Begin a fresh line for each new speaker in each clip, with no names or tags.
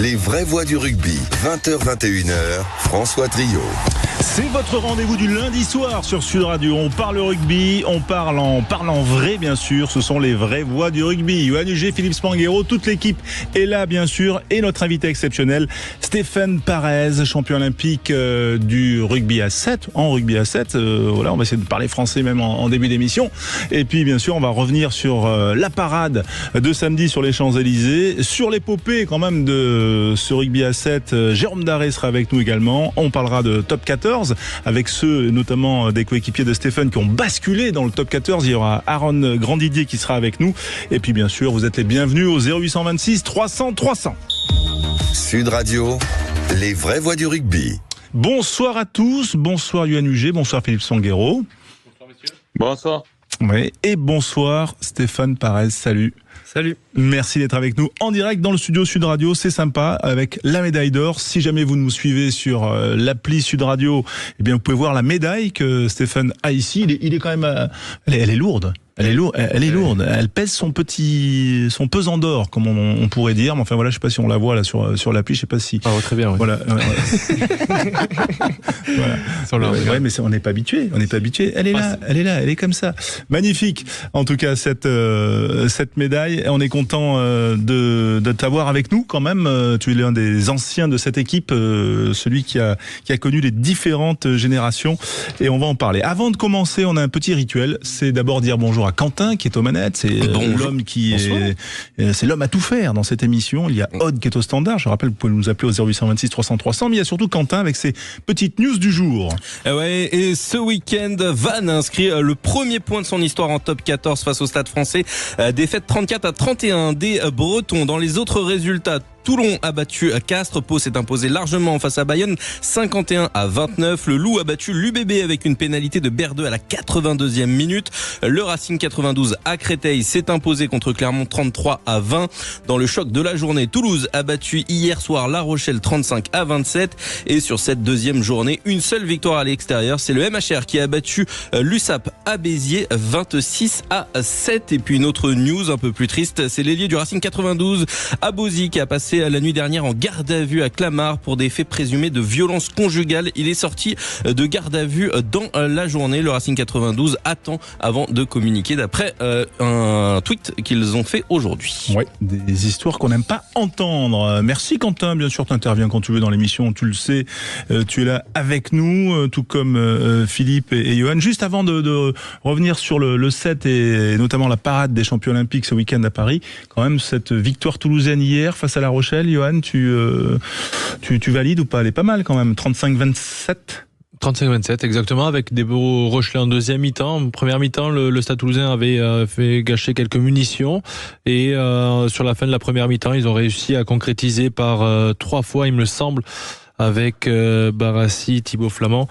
Les vraies voix du rugby, 20h-21h, François Trio.
C'est votre rendez-vous du lundi soir sur Sud Radio. On parle rugby, on parle en vrai bien sûr. Ce sont les vraies voix du rugby. Yoann Huget, Philippe Spanghero, toute l'équipe est là bien sûr. Et notre invité exceptionnel, Stéphane Parez, champion olympique du rugby à 7. En rugby à 7, voilà, on va essayer de parler français même en début d'émission. Et puis bien sûr, on va revenir sur la parade de samedi sur les Champs-Élysées. Sur l'épopée quand même de ce rugby à 7, Jérôme Daré sera avec nous également. On parlera de top 14 avec ceux notamment des coéquipiers de Stéphane qui ont basculé dans le top 14. Il y aura Aaron Grandidier qui sera avec nous. Et puis bien sûr, vous êtes les bienvenus au 0826 300 300.
Sud Radio, les vraies voix du rugby.
Bonsoir à tous, bonsoir Yoann Huget, bonsoir Philippe Spanghero.
Bonsoir messieurs. Bonsoir.
Oui, et bonsoir Stéphane Parez, salut.
Salut.
Merci d'être avec nous en direct dans le studio Sud Radio, c'est sympa, avec la médaille d'or. Si jamais vous nous suivez sur l'appli Sud Radio, eh bien vous pouvez voir la médaille que Stéphane a ici. Il est quand même, elle est lourde. Elle est lourde. Elle pèse son pesant d'or, comme on pourrait dire. Mais enfin voilà, je sais pas si on la voit là sur l'appli, je sais pas si.
Ah, très bien. Oui.
Voilà. Voilà. Ouais, mais on n'est pas habitué. Elle est là. Elle est comme ça. Magnifique. En tout cas, cette médaille. On est content de t'avoir avec nous quand même. Tu es l'un des anciens de cette équipe, celui qui a connu les différentes générations. Et on va en parler. Avant de commencer, on a un petit rituel. C'est d'abord dire bonjour à Quentin qui est aux manettes, c'est l'homme c'est l'homme à tout faire dans cette émission. Il y a Aude qui est au standard, je rappelle vous pouvez nous appeler au 0826 300 300, mais il y a surtout Quentin avec ses petites news du jour.
Ouais, et ce week-end, Vannes inscrit le premier point de son histoire en top 14 face au Stade Français, défaite 34-31 des Bretons. Dans les autres résultats, Toulon a battu Castres, Pau s'est imposé largement face à Bayonne 51-29. Le Loup a battu l'UBB avec une pénalité de Berdeux à la 82e minute. Le Racing 92 à Créteil s'est imposé contre Clermont 33-20. Dans le choc de la journée, Toulouse a battu hier soir La Rochelle 35-27. Et sur cette deuxième journée, une seule victoire à l'extérieur, c'est le MHR qui a battu l'USAP à Béziers 26-7. Et puis une autre news un peu plus triste, c'est l'ailier du Racing 92 à Bozy qui a passé la nuit dernière en garde à vue à Clamart pour des faits présumés de violence conjugale. Il est sorti de garde à vue dans la journée. Le Racing 92 attend avant de communiquer d'après un tweet qu'ils ont fait aujourd'hui.
Ouais, des histoires qu'on n'aime pas entendre. Merci Quentin, bien sûr tu interviens quand tu veux dans l'émission, tu le sais, tu es là avec nous, tout comme Philippe et Yoann. Juste avant de revenir sur le 7 et notamment la parade des champions olympiques ce week-end à Paris, quand même cette victoire toulousaine hier face à La Rochelle, Yoann, tu valides ou pas? Elle est pas mal quand même, 35-27.
35-27 exactement, avec des beaux Rochelais en deuxième mi-temps. En première mi-temps, le Stade Toulousain avait fait gâcher quelques munitions et sur la fin de la première mi-temps, ils ont réussi à concrétiser par 3 fois, il me semble, avec Barassi, Thibaut Flamand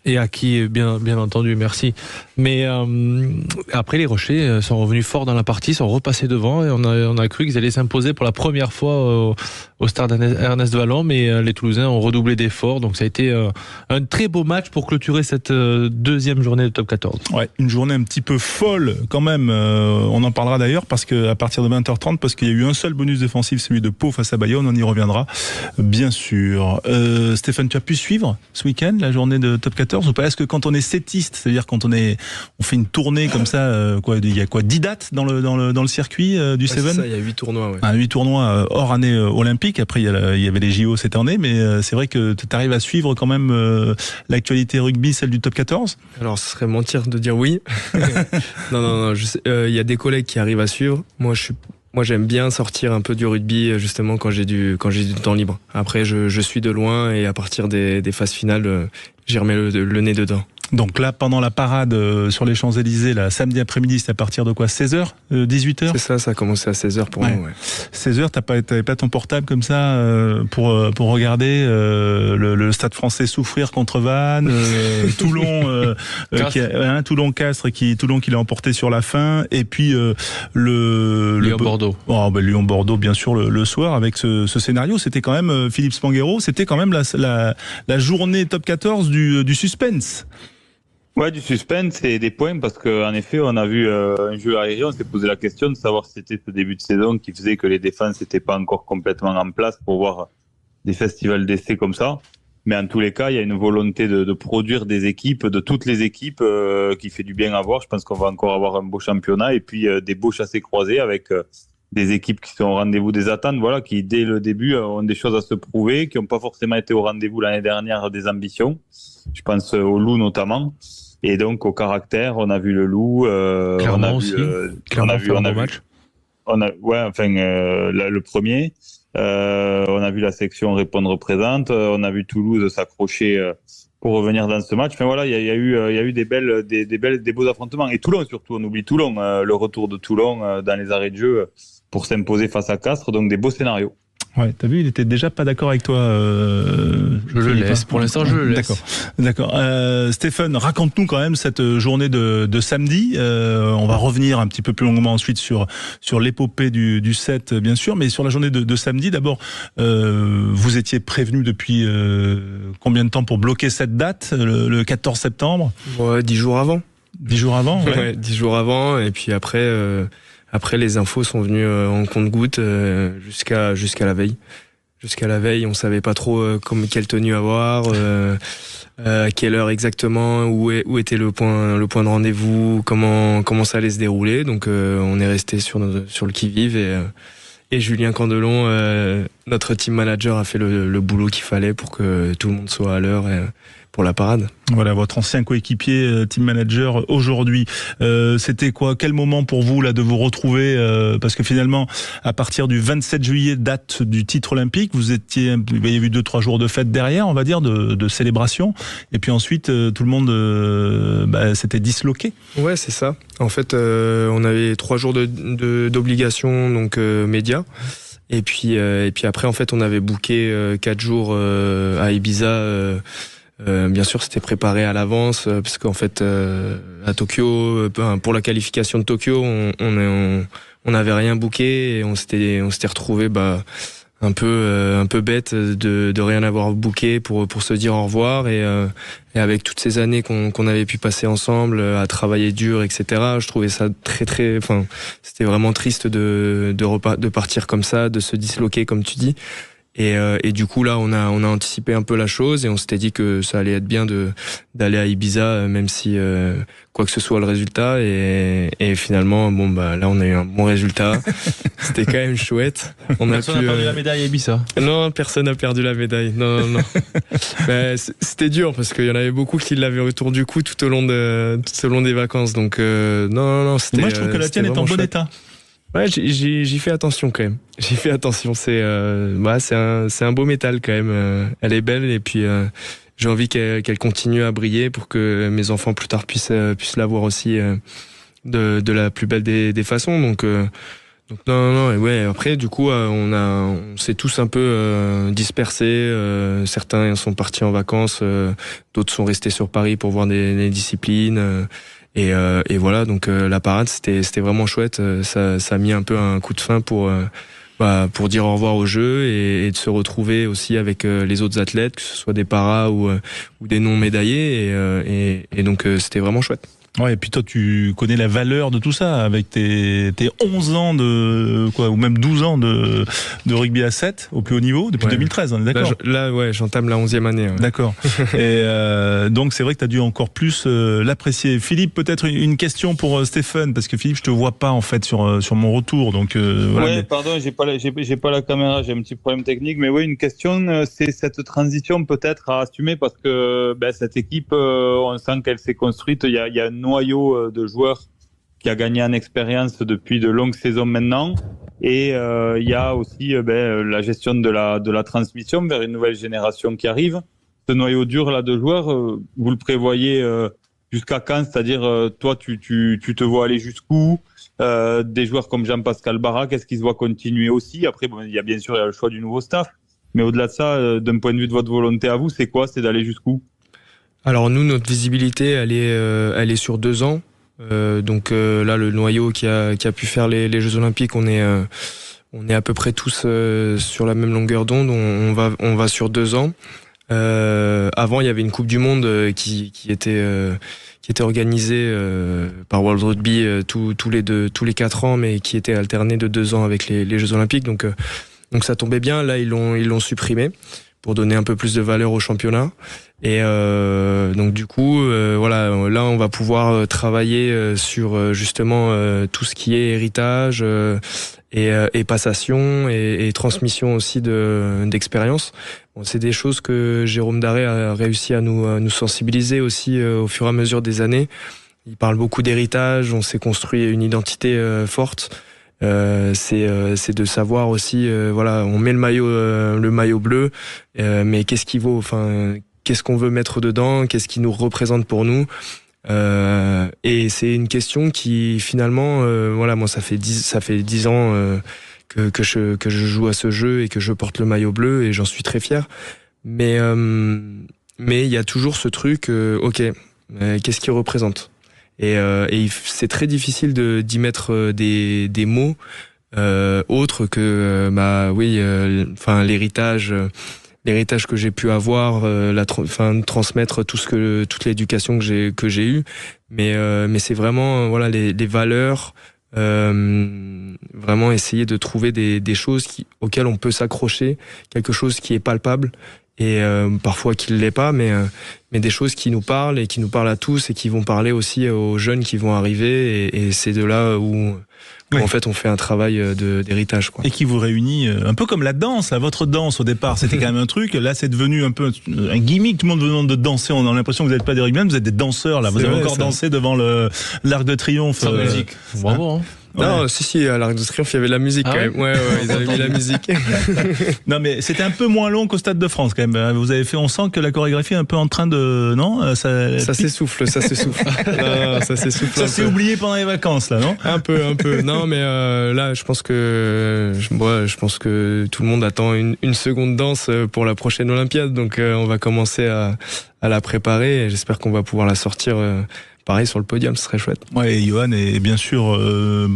et Aki, bien entendu, merci. Mais après les Rochers sont revenus forts dans la partie, sont repassés devant et on a cru qu'ils allaient s'imposer pour la première fois au stade Ernest Vallon, mais les Toulousains ont redoublé d'efforts, donc ça a été un très beau match pour clôturer cette deuxième journée de top 14.
Ouais, une journée un petit peu folle quand même, on en parlera d'ailleurs parce qu'à partir de 20h30, parce qu'il y a eu un seul bonus défensif, celui de Pau face à Bayonne, on y reviendra bien sûr. Stéphane, tu as pu suivre ce week-end la journée de top 14 ou pas? Est-ce que quand on est sétiste, c'est-à-dire quand on fait une tournée comme ça, il y a 10 dates dans le circuit du Seven?
C'est ça, il y a 8 tournois. Ouais.
8 tournois hors année olympique. Après, il y avait les JO cette année, mais c'est vrai que tu arrives à suivre quand même l'actualité rugby, celle du top 14?
Alors, ce serait mentir de dire oui. Non. Il y a des collègues qui arrivent à suivre. Moi, j'aime bien sortir un peu du rugby justement quand j'ai du temps libre. Après, je suis de loin et à partir des phases finales, j'y remets le nez dedans.
Donc là, pendant la parade sur les Champs-Élysées, là, samedi après-midi, c'est à partir de quoi, 16h, 18h?
C'est ça a commencé à 16h pour nous. Ouais.
16h, t'avais pas ton portable comme ça pour regarder le Stade Français souffrir contre Vannes, Toulon, Toulon-Castres, Toulon qui l'a emporté sur la fin, et puis
Lyon-Bordeaux.
Lyon-Bordeaux, bien sûr, le soir, avec ce scénario. C'était quand même, Philippe Spanghero, c'était quand même la journée top 14 du suspense.
Ouais, du suspense et des points parce qu'en effet, on a vu un jeu aérien, on s'est posé la question de savoir si c'était ce début de saison qui faisait que les défenses n'étaient pas encore complètement en place pour voir des festivals d'essais comme ça. Mais en tous les cas, il y a une volonté de produire des équipes, de toutes les équipes, qui fait du bien à voir. Je pense qu'on va encore avoir un beau championnat et puis des beaux chassés croisés avec des équipes qui sont au rendez-vous des attentes, voilà, qui dès le début ont des choses à se prouver, qui n'ont pas forcément été au rendez-vous l'année dernière des ambitions. Je pense au Loup notamment. Et donc au caractère, on a vu le Loup,
Clairement
on a
aussi.
vu,
Clairement,
on a vu,
match.
le premier. On a vu la section répondre présente. On a vu Toulouse s'accrocher pour revenir dans ce match. Mais voilà, il y a eu des beaux affrontements. Et Toulon surtout, on oublie Toulon, le retour de Toulon dans les arrêts de jeu pour s'imposer face à Castres. Donc des beaux scénarios.
Ouais, t'as vu, il était déjà pas d'accord avec toi.
Je le laisse. Pour l'instant, je le laisse.
D'accord. Stéphane, raconte-nous quand même cette journée de samedi. On va revenir un petit peu plus longuement ensuite sur l'épopée du 7, bien sûr, mais sur la journée de samedi. D'abord, vous étiez prévenu depuis combien de temps pour bloquer cette date, le 14 septembre?
Ouais, 10 jours avant.
10 jours avant, ouais.
Ouais, 10 jours avant, et puis après, les infos sont venues en compte-gouttes jusqu'à la veille. Jusqu'à la veille, on savait pas trop quelle tenue avoir, à quelle heure exactement, où était le point de rendez-vous, comment ça allait se dérouler. Donc on est resté sur le qui-vive et Julien Candelon, notre team manager, a fait le boulot qu'il fallait pour que tout le monde soit à l'heure pour la parade.
Voilà, votre ancien coéquipier, team manager aujourd'hui. C'était quoi? Quel moment pour vous là de vous retrouver parce que finalement, à partir du 27 juillet, date du titre olympique, vous avez eu 2-3 jours de fête derrière, on va dire, de célébration. Et puis ensuite, tout le monde s'était disloqué.
Ouais, c'est ça. En fait, on avait 3 jours d'obligation, donc médias. Et puis après, en fait, on avait booké 4 jours à Ibiza. Bien sûr, c'était préparé à l'avance parce qu'en fait, à Tokyo, pour la qualification de Tokyo, on n'avait rien booké et on s'était retrouvé un peu bête de rien avoir booké pour se dire au revoir et avec toutes ces années qu'on avait pu passer ensemble à travailler dur, etc. Je trouvais ça c'était vraiment triste de partir comme ça, de se disloquer comme tu dis. Et du coup là on a anticipé un peu la chose et on s'était dit que ça allait être bien d'aller à Ibiza même si quoi que ce soit le résultat et finalement là on a eu un bon résultat. C'était quand même chouette.
Personne n'a perdu la médaille à Ibiza.
Non, personne n'a perdu la médaille. Non. C'était dur parce qu'il y en avait beaucoup qui l'avaient autour du cou tout au long des vacances. Donc non, c'était.
Moi je trouve que la tienne est en bon état.
Ouais, j'y fais attention quand même. J'y fais attention. C'est un beau métal quand même. Elle est belle et puis j'ai envie qu'elle continue à briller pour que mes enfants plus tard puissent la voir aussi de la plus belle des façons. Donc non. Et ouais. Après du coup on s'est tous un peu dispersés. Certains sont partis en vacances, d'autres sont restés sur Paris pour voir des disciplines. Et voilà, donc la parade c'était vraiment chouette. Ça a mis un peu un coup de fin pour dire au revoir au jeu et de se retrouver aussi avec les autres athlètes, que ce soit des paras ou des non médaillés. Et donc c'était vraiment chouette.
Ouais, et puis toi, tu connais la valeur de tout ça avec tes 11 ans ou même 12 ans de rugby à 7 au plus haut niveau depuis 2013, on est d'accord?
Là, j'entame la 11e année. Ouais.
D'accord. Et donc c'est vrai que tu as dû encore plus l'apprécier. Philippe, peut-être une question pour Stéphane, parce que Philippe, je te vois pas en fait sur mon retour. Donc voilà.
Ouais, pardon, j'ai pas la caméra, j'ai un petit problème technique, mais oui, une question, c'est cette transition peut-être à assumer parce que cette équipe, on sent qu'elle s'est construite. Il y a un noyau de joueurs qui a gagné en expérience depuis de longues saisons maintenant, et il y a aussi la gestion de la transmission vers une nouvelle génération qui arrive. Ce noyau dur là de joueurs, vous le prévoyez jusqu'à quand? C'est-à-dire toi tu te vois aller jusqu'où? Des joueurs comme Jean-Pascal Barra, qu'est-ce qui se voit continuer aussi? Après il y a bien sûr le choix du nouveau staff, mais au-delà de ça, d'un point de vue de votre volonté à vous, c'est quoi? C'est d'aller jusqu'où? Alors
nous, notre visibilité, elle est sur 2 ans. Donc là, le noyau qui a pu faire les Jeux Olympiques, on est à peu près tous sur la même longueur d'onde. On va sur 2 ans. Avant, il y avait une Coupe du Monde qui était organisée par World Rugby tous les 4 ans, mais qui était alternée de 2 ans avec les Jeux Olympiques. Donc ça tombait bien. Là, ils l'ont supprimé pour donner un peu plus de valeur au championnat. Et donc du coup, voilà, là on va pouvoir travailler sur justement tout ce qui est héritage et passation et transmission aussi d'expérience. Bon, c'est des choses que Jérôme Daré a réussi à nous sensibiliser aussi au fur et à mesure des années. Il parle beaucoup d'héritage, on s'est construit une identité forte. C'est de savoir aussi, voilà, on met le maillot bleu, mais qu'est-ce qui vaut, enfin, qu'est-ce qu'on veut mettre dedans, qu'est-ce qui nous représente pour nous. Et c'est une question qui finalement, voilà, moi ça fait 10 ans que je joue à ce jeu et que je porte le maillot bleu et j'en suis très fier. Mais il y a toujours ce truc, ok, qu'est-ce qu'il représente? Et c'est très difficile d'y mettre des mots autres que enfin l'héritage que j'ai pu avoir, transmettre toute l'éducation que j'ai eue, mais c'est vraiment voilà les valeurs, vraiment essayer de trouver des choses auxquelles on peut s'accrocher, quelque chose qui est palpable et parfois qui ne l'est pas, mais des choses qui nous parlent et qui nous parlent à tous et qui vont parler aussi aux jeunes qui vont arriver, et c'est de là où en fait on fait un travail d'héritage, quoi.
Et qui vous réunit un peu comme la danse, là, votre danse au départ c'était quand même un truc, là c'est devenu un peu un gimmick, tout le monde vous demande de danser, on a l'impression que vous n'êtes pas des rugbymen, vous êtes des danseurs là, vous avez encore dansé devant l'Arc de Triomphe.
Sans musique. Bravo, hein.
Non,
Ouais.
si, à l'Arc de Triomphe, il y avait la musique quand même. Ouais, ils avaient mis la musique.
Non mais c'était un peu moins long qu'au Stade de France quand même. Vous avez fait, on sent que la chorégraphie est un peu en train de, non,
ça s'essouffle. Non, ça s'essouffle.
Ça s'est oublié pendant les vacances là, non?
Un peu. Non, mais là, je pense que tout le monde attend une seconde danse pour la prochaine Olympiade, donc on va commencer à la préparer et j'espère qu'on va pouvoir la sortir. Pareil sur le podium, ce serait chouette.
Ouais, et Johan est bien sûr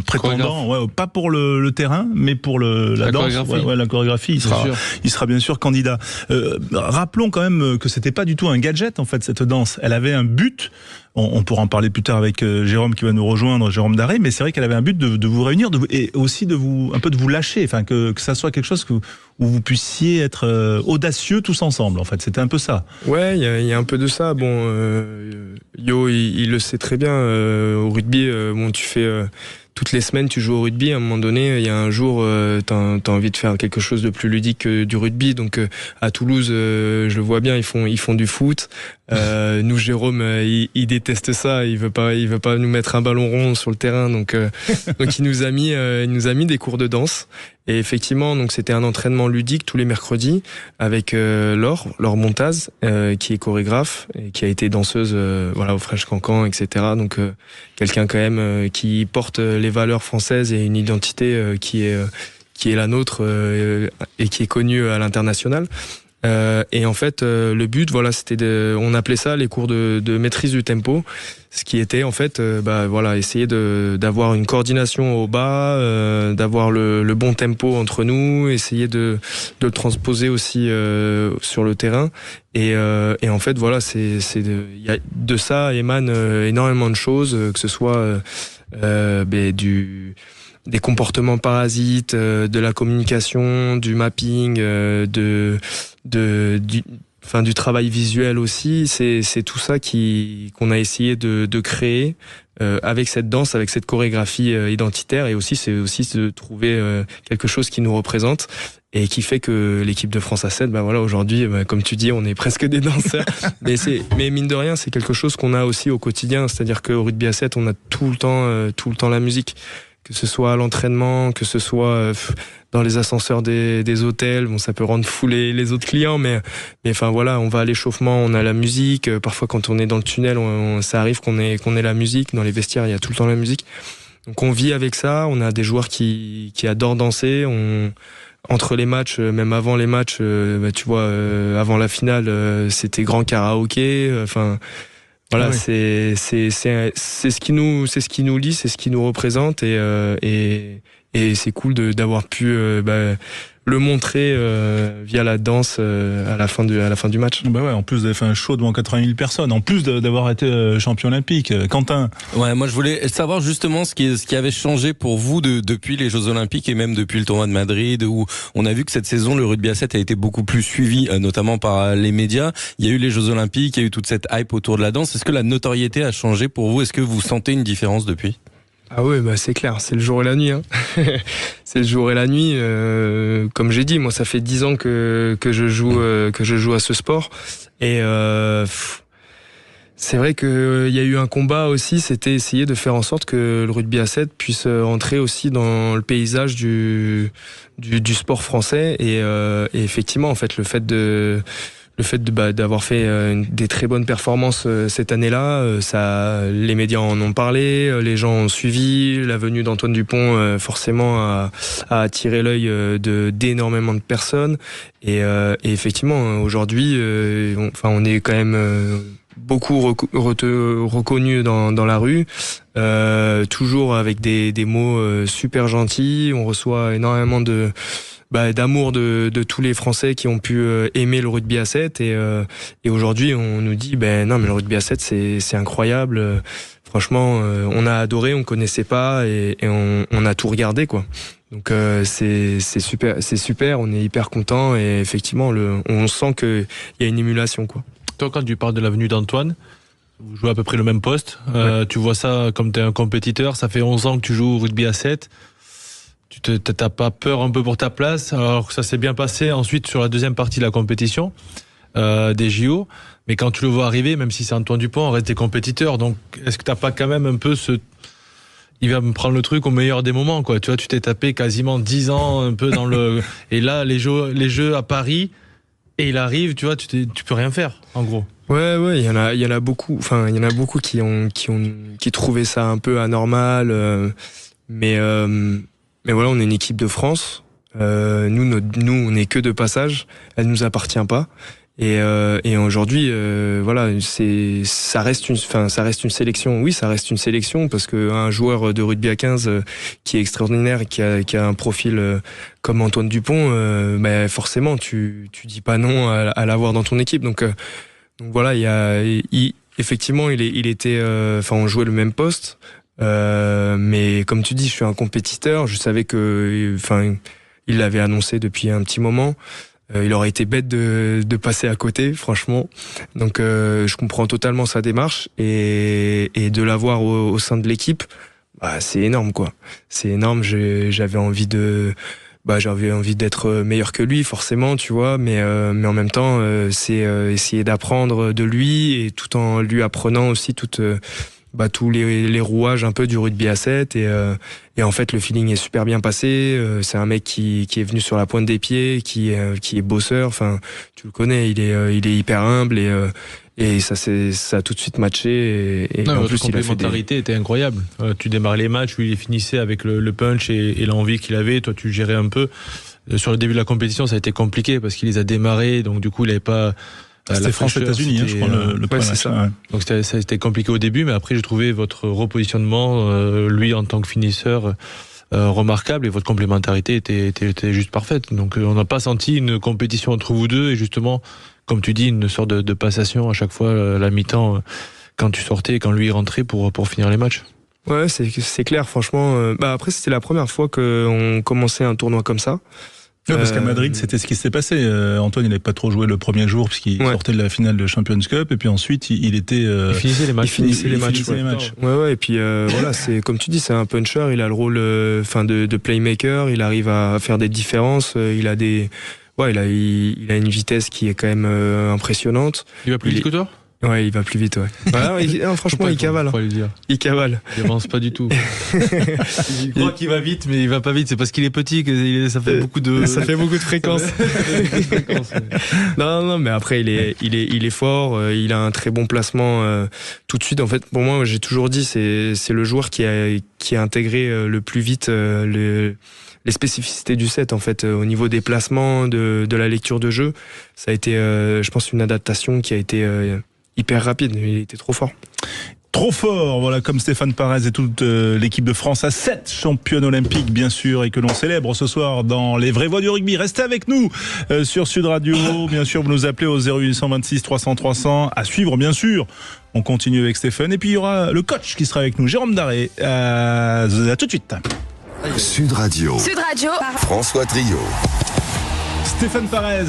prétendant, ouais, pas pour le terrain, mais pour la danse,
chorégraphie.
La chorégraphie. Il sera bien sûr candidat. Rappelons quand même que c'était pas du tout un gadget en fait cette danse. Elle avait un but. On pourra en parler plus tard avec Jérôme qui va nous rejoindre, Jérôme Daré, mais c'est vrai qu'elle avait un but de vous réunir et aussi de vous lâcher, enfin que ça soit quelque chose où vous puissiez être audacieux tous ensemble. En fait, c'était un peu ça.
Ouais, il y a un peu de ça. Bon, Yo, il le sait très bien. Au rugby, tu fais toutes les semaines, tu joues au rugby. À un moment donné, il y a un jour, t'as envie de faire quelque chose de plus ludique que du rugby. Donc, à Toulouse, je le vois bien, ils font du foot. Nous, Jérôme, il déteste ça. Il veut pas nous mettre un ballon rond sur le terrain. Donc il nous a mis des cours de danse. Et effectivement, donc c'était un entraînement ludique tous les mercredis avec Laure Montaz, qui est chorégraphe et qui a été danseuse, au French Cancan, etc. Donc quelqu'un quand même qui porte les valeurs françaises et une identité qui est la nôtre et qui est connue à l'international. Et en fait, le but, c'était on appelait ça les cours de maîtrise du tempo, ce qui était en fait, essayer d'avoir une coordination au bas, d'avoir le bon tempo entre nous, essayer de le transposer aussi sur le terrain. Et en fait, de ça émane énormément de choses, que ce soit des comportements parasites, de la communication, du mapping, du travail visuel aussi. C'est tout ça qu'on a essayé de créer avec cette danse, avec cette chorégraphie identitaire, et aussi c'est aussi de trouver quelque chose qui nous représente et qui fait que l'équipe de France à 7, aujourd'hui, comme tu dis, on est presque des danseurs. mais mine de rien, c'est quelque chose qu'on a aussi au quotidien. C'est-à-dire qu'au rugby à 7, on a tout le temps la musique. Que ce soit à l'entraînement, que ce soit dans les ascenseurs des hôtels, ça peut rendre fou les autres clients, mais on va à l'échauffement, on a la musique. Parfois, quand on est dans le tunnel, ça arrive qu'on ait la musique. Dans les vestiaires, il y a tout le temps la musique. Donc, on vit avec ça. On a des joueurs qui adorent danser. Entre les matchs, même avant les matchs, avant la finale, c'était grand karaoké. Voilà, c'est ce qui nous lie, c'est ce qui nous représente, et c'est cool d'avoir pu le montrer via la danse à la fin du match.
Bah ouais, en plus vous avez fait un show devant 80 000 personnes, en plus d'avoir été champion olympique. Quentin.
Ouais, moi je voulais savoir justement ce qui avait changé pour vous depuis les Jeux Olympiques et même depuis le tournoi de Madrid, où on a vu que cette saison le rugby à 7 a été beaucoup plus suivi, notamment par les médias. Il y a eu les Jeux Olympiques, il y a eu toute cette hype autour de la danse. Est-ce que la notoriété a changé pour vous? Est-ce que vous sentez une différence depuis?
Ah ouais, bah c'est clair, c'est le jour et la nuit. Hein. C'est le jour et la nuit. Comme j'ai dit, moi ça fait 10 ans que je joue à ce sport. Et c'est vrai qu'il y a eu un combat aussi, c'était essayer de faire en sorte que le rugby à 7 puisse entrer aussi dans le paysage du sport français. Et effectivement, en fait, le fait d'avoir fait des très bonnes performances cette année-là, les médias en ont parlé, les gens ont suivi, la venue d'Antoine Dupont forcément a attiré l'œil d'énormément de personnes et effectivement aujourd'hui on est quand même beaucoup reconnu dans la rue, toujours avec des mots super gentils. On reçoit énormément d'amour de tous les Français qui ont pu aimer le rugby à 7 et aujourd'hui on nous dit non mais le rugby à 7 c'est incroyable, franchement on a adoré, on connaissait pas et on a tout regardé quoi. Donc c'est super, on est hyper content et effectivement on sent qu'il y a une émulation quoi.
Toi, quand tu parles de l'avenue d'Antoine, vous jouez à peu près le même poste.
Ouais.
Tu vois ça comme tu es un compétiteur. Ça fait 11 ans que tu joues au rugby à 7. Tu t'as pas peur un peu pour ta place? Alors que ça s'est bien passé ensuite sur la deuxième partie de la compétition des JO. Mais quand tu le vois arriver, même si c'est Antoine Dupont, on reste des compétiteurs. Donc, est-ce que t'as pas quand même un peu il va me prendre le truc au meilleur des moments, quoi. Tu vois, tu t'es tapé quasiment 10 ans un peu dans le... Et là, les jeux à Paris... Et il arrive, tu vois, tu peux rien faire, en gros.
Ouais, il y en a beaucoup. Enfin, il y en a beaucoup qui trouvaient ça un peu anormal. Mais voilà, on est une équipe de France. Nous, on n'est que de passage. Elle nous appartient pas. Et aujourd'hui, voilà, ça reste une sélection. Oui, ça reste une sélection parce que un joueur de rugby à 15 qui est extraordinaire, qui a un profil comme Antoine Dupont, forcément, tu dis pas non à l'avoir dans ton équipe. Donc voilà, effectivement, il était, on jouait le même poste. Mais comme tu dis, je suis un compétiteur. Je savais que, il l'avait annoncé depuis un petit moment. Il aurait été bête de passer à côté, franchement. Donc, je comprends totalement sa démarche et de l'avoir au sein de l'équipe, c'est énorme, quoi. C'est énorme. J'avais envie d'être meilleur que lui, forcément, tu vois. Mais en même temps, c'est essayer d'apprendre de lui et tout en lui apprenant aussi tous les rouages un peu du rugby à 7 et en fait le feeling est super bien passé. C'est un mec qui est venu sur la pointe des pieds, qui est bosseur, enfin tu le connais, il est hyper humble et ça a tout de suite matché et
non,
en
votre
plus il a fait
complémentarité était incroyable. Tu démarrais les matchs où il finissait avec le punch et l'envie qu'il avait, toi tu gérais un peu. Sur le début de la compétition ça a été compliqué parce qu'il les a démarrés, donc du coup il avait pas...
C'était France-États-Unis, je crois, le premier
c'est
match.
ça.
Ouais.
Donc ça a été compliqué au début, mais après j'ai trouvé votre repositionnement, lui en tant que finisseur, remarquable et votre complémentarité était juste parfaite. Donc on n'a pas senti une compétition entre vous deux et justement, comme tu dis, une sorte de passation à chaque fois, la mi-temps, quand tu sortais et quand lui rentrait pour finir les matchs.
Ouais, c'est clair, franchement. Après c'était la première fois qu'on commençait un tournoi comme ça.
Ouais, parce qu'à Madrid, c'était ce qui s'est passé. Antoine, il n'avait pas trop joué le premier jour puisqu'il sortait de la finale de Champions Cup et puis ensuite il était.
Il finissait les matchs.
Il finissait les matchs.
Ouais. Et puis voilà, c'est comme tu dis, c'est un puncher. Il a le rôle, de playmaker. Il arrive à faire des différences. Il a une vitesse qui est quand même impressionnante.
Il va plus vite que toi ?
Ouais, il va plus vite, ouais. Voilà, franchement, il cavale.
Faut lui dire.
Il cavale.
Il avance pas du tout. Il croit qu'il va vite, mais il va pas vite. C'est parce qu'il est petit que ça fait beaucoup de.
Ça fait beaucoup de fréquences. Non, mais après, il est fort. Il a un très bon placement tout de suite. En fait, pour moi, j'ai toujours dit, c'est le joueur qui a intégré le plus vite les spécificités du set en fait au niveau des placements, de la lecture de jeu. Ça a été, je pense, une adaptation qui a été hyper rapide. Il était trop fort.
Trop fort, voilà, comme Stéphane Parez et toute l'équipe de France à 7 championnes olympiques, bien sûr, et que l'on célèbre ce soir dans les vraies voix du rugby. Restez avec nous sur Sud Radio. Bien sûr, vous nous appelez au 0826 300 300. À suivre, bien sûr. On continue avec Stéphane. Et puis, il y aura le coach qui sera avec nous, Jérôme Daré. À tout de suite.
Sud Radio.
Sud Radio.
François Trio.
Stéphane Parez,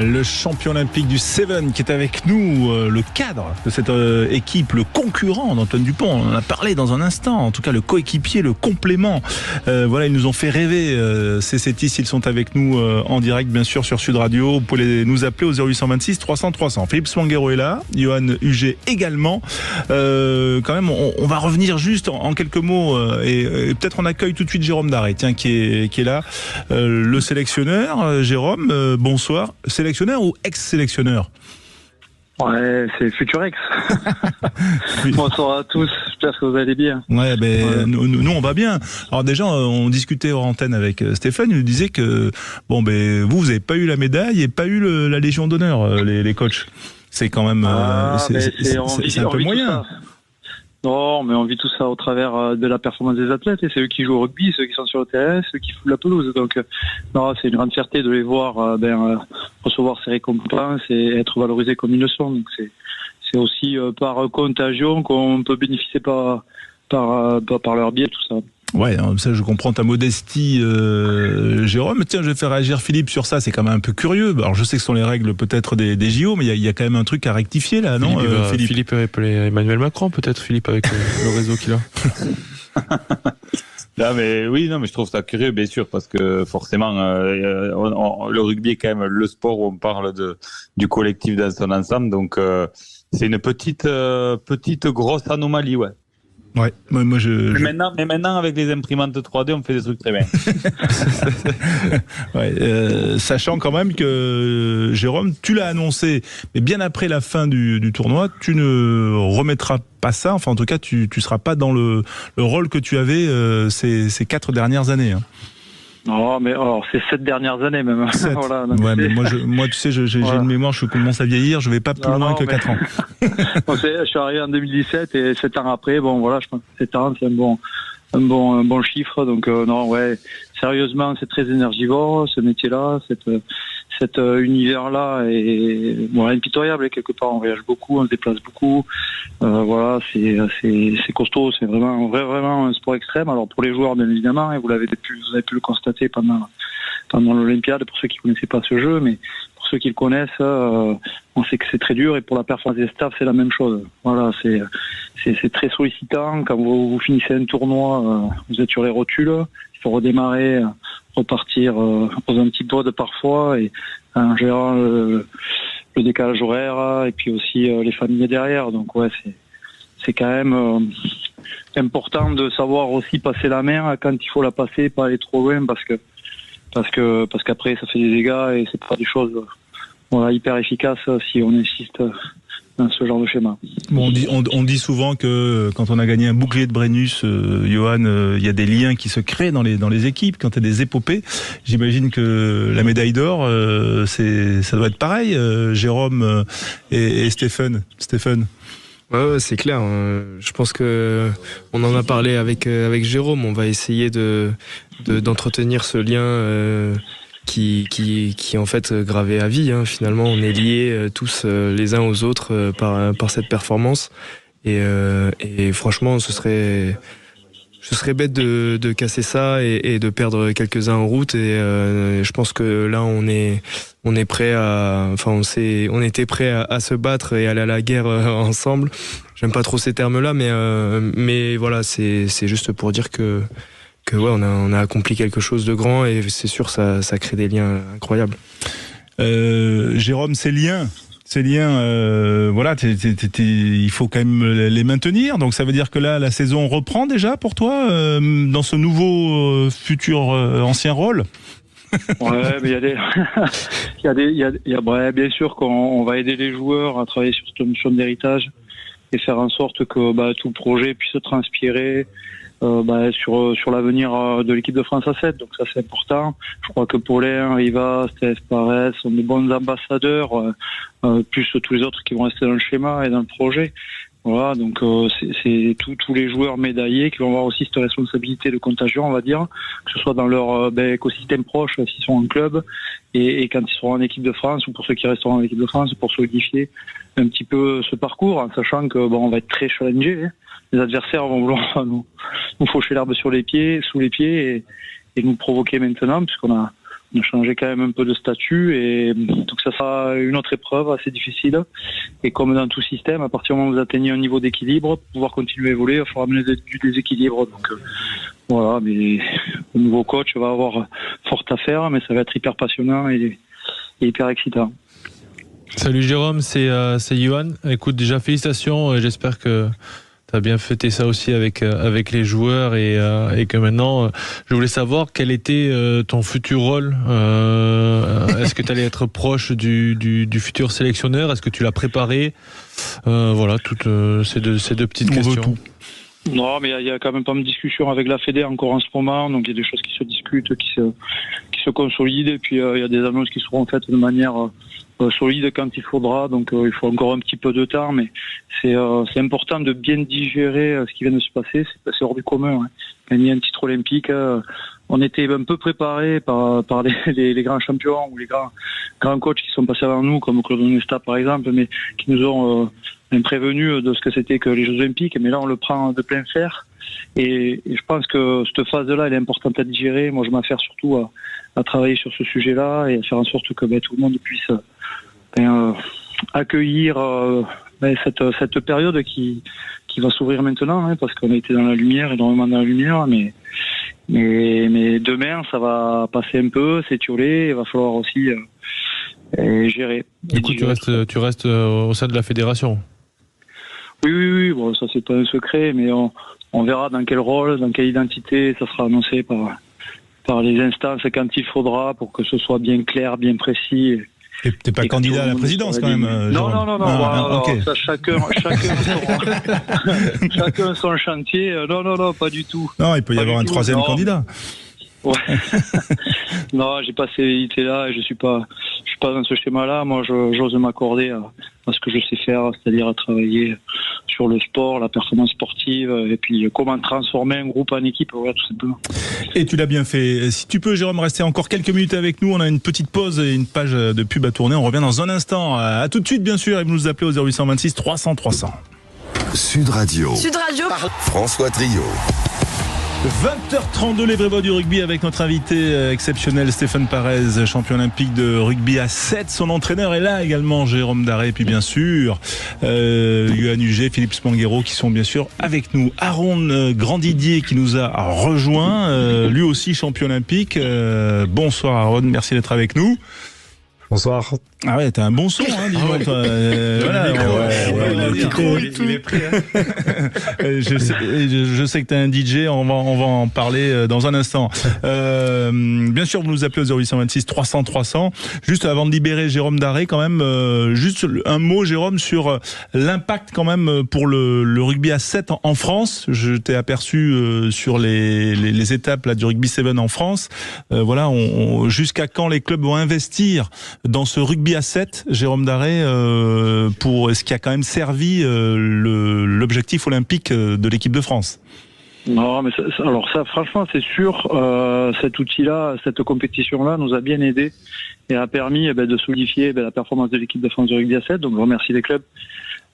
le champion olympique du Seven, qui est avec nous, le cadre de cette équipe, le concurrent d'Antoine Dupont. On en a parlé dans un instant, en tout cas le coéquipier, le complément. Voilà, ils nous ont fait rêver. Ces Cétis, ils sont avec nous en direct, bien sûr, sur Sud Radio. Vous pouvez nous appeler au 0826 300 300. Philippe Swanguero est là, Johan Huget également. Quand même, on va revenir juste en quelques mots et peut-être on accueille tout de suite Jérôme Daré, tiens, qui est là, le sélectionneur. Jérôme, bonsoir. Sélectionneur ou ex-sélectionneur?
Ouais, c'est Futurex. Bonsoir à tous, j'espère que vous allez bien.
Ouais, nous on va bien. Alors déjà, on discutait hors antenne avec Stéphane, il nous disait que vous avez pas eu la médaille et pas eu la Légion d'honneur, les coachs. C'est quand même c'est un peu moyen.
Non, mais on vit tout ça au travers de la performance des athlètes, et c'est eux qui jouent au rugby, ceux qui sont sur le terrain, ceux qui foutent la pelouse. Donc, non, c'est une grande fierté de les voir recevoir ces récompenses et être valorisés comme ils le sont. Donc, c'est aussi par contagion qu'on peut bénéficier par leur biais, tout ça.
Ouais, ça je comprends ta modestie, Jérôme. Tiens, je vais faire réagir Philippe sur ça, c'est quand même un peu curieux. Alors je sais que ce sont les règles peut-être des JO, mais il y a quand même un truc à rectifier là, non
Philippe appelé Emmanuel Macron, peut-être, Philippe, avec le réseau qu'il a.
Mais je trouve ça curieux, bien sûr, parce que forcément, le rugby est quand même le sport où on parle du collectif dans son ensemble, donc c'est une petite grosse anomalie, ouais.
Ouais, moi
Mais maintenant, avec les imprimantes 3D, on fait des trucs très bien.
Ouais, sachant quand même que Jérôme, tu l'as annoncé, mais bien après la fin du tournoi, tu ne remettras pas ça. Enfin, en tout cas, tu seras pas dans le rôle que tu avais ces 4 dernières années. Hein.
Non, mais alors c'est 7 dernières années même. Voilà,
ouais, mais moi, tu sais, j'ai une mémoire, je commence à vieillir, je vais pas plus loin que 4 ans.
Je suis arrivé en 2017 et 7 ans après, je pense que 7 ans, c'est un bon chiffre. Donc non, ouais, sérieusement, c'est très énergivore ce métier-là, cet univers-là est impitoyable. Quelque part, on voyage beaucoup, on se déplace beaucoup. Voilà, c'est costaud, c'est vraiment un sport extrême. Alors pour les joueurs, bien évidemment, et vous avez pu le constater pendant l'Olympiade, pour ceux qui connaissaient pas ce jeu, mais pour ceux qui le connaissent, on sait que c'est très dur, et pour la performance des staffs, c'est la même chose. Voilà, c'est très sollicitant. Quand vous finissez un tournoi, vous êtes sur les rotules, il faut redémarrer, repartir aux antipodes parfois, et en gérant le décalage horaire, et puis aussi les familles derrière. Donc ouais, c'est quand même important de savoir aussi passer la main quand il faut la passer, pas aller trop loin, parce qu'après ça fait des dégâts, et c'est pas des choses hyper efficaces si on insiste dans ce genre de schéma.
Bon, on dit souvent que quand on a gagné un bouclier de Brennus, Johan, il y a des liens qui se créent dans les équipes quand il y a des épopées. J'imagine que la médaille d'or, ça doit être pareil, Jérôme et Stéphane.
Ouais, c'est clair. Je pense que on en a parlé avec Jérôme. On va essayer d'entretenir ce lien qui est en fait gravé à vie. Finalement, on est liés tous les uns aux autres par cette performance. Et franchement, ce serait bête de casser ça et de perdre quelques-uns en route. Et je pense que là, on est prêt on était prêt à se battre et aller à la guerre ensemble. J'aime pas trop ces termes-là, mais voilà, c'est juste pour dire que ouais, on a accompli quelque chose de grand, et c'est sûr, ça crée des liens incroyables.
Jérôme, ces liens, voilà, il faut quand même les maintenir. Donc ça veut dire que là, la saison reprend déjà pour toi dans ce nouveau futur ancien rôle.
Ouais, mais bien sûr qu'on va aider les joueurs à travailler sur cette notion d'héritage et faire en sorte que tout le projet puisse transpirer sur l'avenir de l'équipe de France à 7. Donc ça, c'est important. Je crois que Paulin, Rivas, Steph Parez sont de bons ambassadeurs, plus tous les autres qui vont rester dans le schéma et dans le projet. Voilà, donc c'est tous les joueurs médaillés qui vont avoir aussi cette responsabilité de contagion, on va dire, que ce soit dans leur écosystème proche s'ils sont en club et quand ils seront en équipe de France ou pour ceux qui resteront en équipe de France pour solidifier un petit peu ce parcours, en sachant que on va être très challengé. Hein. Les adversaires vont vouloir nous faucher l'herbe sous les pieds et nous provoquer maintenant puisqu'on a changé quand même un peu de statut et donc ça sera une autre épreuve assez difficile. Et comme dans tout système, à partir du moment où vous atteignez un niveau d'équilibre, pour pouvoir continuer à évoluer, il faudra amener du déséquilibre. Donc voilà, mais le nouveau coach va avoir fort à faire, mais ça va être hyper passionnant et hyper excitant.
Salut Jérôme, c'est Johan. Écoute, déjà félicitations, j'espère que tu as bien fêté ça aussi avec les joueurs et que maintenant, je voulais savoir quel était ton futur rôle. Est-ce que tu allais être proche du futur sélectionneur? Est-ce que tu l'as préparé? Voilà, toutes ces deux petites questions.
Non, mais il y a quand même pas mal de discussions avec la Fédé encore en ce moment, donc il y a des choses qui se discutent, qui se consolident, et puis il y a des annonces qui seront faites de manière solide quand il faudra, donc il faut encore un petit peu de temps, mais c'est important de bien digérer ce qui vient de se passer, c'est hors du commun. Hein. Gagner un titre olympique, on était un peu préparés par les grands champions ou les grands coachs qui sont passés avant nous, comme Claude Onesta par exemple, mais qui nous ont prévenus de ce que c'était que les Jeux Olympiques, mais là on le prend de plein fer. Et je pense que cette phase-là, elle est importante à digérer. Moi, je m'affaire surtout à travailler sur ce sujet-là et à faire en sorte que tout le monde puisse accueillir cette période qui va s'ouvrir maintenant, hein, parce qu'on a été dans la lumière, énormément dans la lumière, mais demain, ça va passer un peu, s'étioler, il va falloir aussi gérer.
Du coup, tu restes au sein de la fédération?
Oui, bon, ça c'est pas un secret, mais on verra dans quel rôle, dans quelle identité, ça sera annoncé par les instances quand il faudra pour que ce soit bien clair, bien précis.
T'es pas candidat à la présidence quand même,
Non,
okay.
Ça, chacun son chantier. Non, pas du tout.
Non, il peut y avoir un troisième candidat.
Ouais. Non, j'ai pas ces idées-là, je suis pas dans ce schéma-là. Moi, j'ose m'accorder à ce que je sais faire, c'est-à-dire à travailler sur le sport, la performance sportive, et puis comment transformer un groupe en équipe, voilà, tout simplement.
Et tu l'as bien fait. Si tu peux, Jérôme, rester encore quelques minutes avec nous. On a une petite pause et une page de pub à tourner. On revient dans un instant. À tout de suite, bien sûr. Et vous nous appelez au 0826 300 300.
Sud Radio. François Trio.
20h32, les vrais voix du rugby avec notre invité exceptionnel Stéphane Parez, champion olympique de rugby à 7. Son entraîneur est là également, Jérôme Daré, et puis bien sûr Yohan Huget, Philippe Spanghero qui sont bien sûr avec nous. Aaron Grandidier qui nous a rejoint, lui aussi champion olympique. Bonsoir Aaron, merci d'être avec nous.
Bonsoir.
Ah ouais, t'as un bon son, hein, dis-moi.
Il est prêt. Hein.
Je sais que t'es un DJ, on va en parler dans un instant. Bien sûr, vous nous appelez au 0826 300 300. Juste avant de libérer Jérôme Daré, quand même, juste un mot, Jérôme, sur l'impact quand même pour le rugby à 7 en France. Je t'ai aperçu sur les étapes là du rugby 7 en France. Voilà, jusqu'à quand les clubs vont investir dans ce rugby à 7, Jérôme Daré, pour ce qui a quand même servi l'objectif olympique de l'équipe de France?
Non, mais ça, franchement, c'est sûr, cet outil-là, cette compétition-là nous a bien aidé et a permis de solidifier la performance de l'équipe de France de rugby à 7. Donc, je remercie les clubs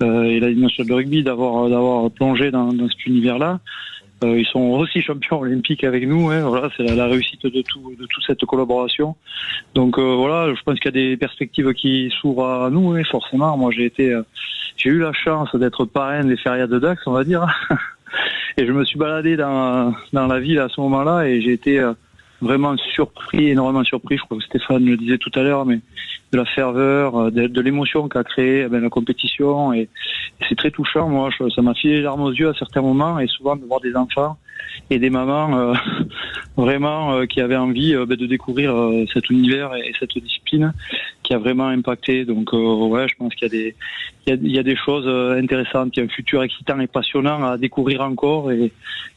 et la dimension de rugby d'avoir plongé dans cet univers-là. Ils sont aussi champions olympiques avec nous. Hein, voilà, c'est la réussite de toute cette collaboration. Donc voilà, je pense qu'il y a des perspectives qui s'ouvrent à nous. Hein, forcément, moi j'ai eu la chance d'être parrain des férias de Dax, on va dire. Et je me suis baladé dans la ville à ce moment-là et j'ai été vraiment surpris, énormément surpris. Je crois que Stéphane le disait tout à l'heure, mais de la ferveur, de l'émotion qu'a créé la compétition. Et c'est très touchant. Moi, ça m'a filé les larmes aux yeux à certains moments, et souvent de voir des enfants et des mamans vraiment qui avaient envie de découvrir cet univers et cette discipline qui a vraiment impacté. Donc ouais, je pense qu'il y a des choses intéressantes, qu'il y a un futur excitant et passionnant à découvrir encore, et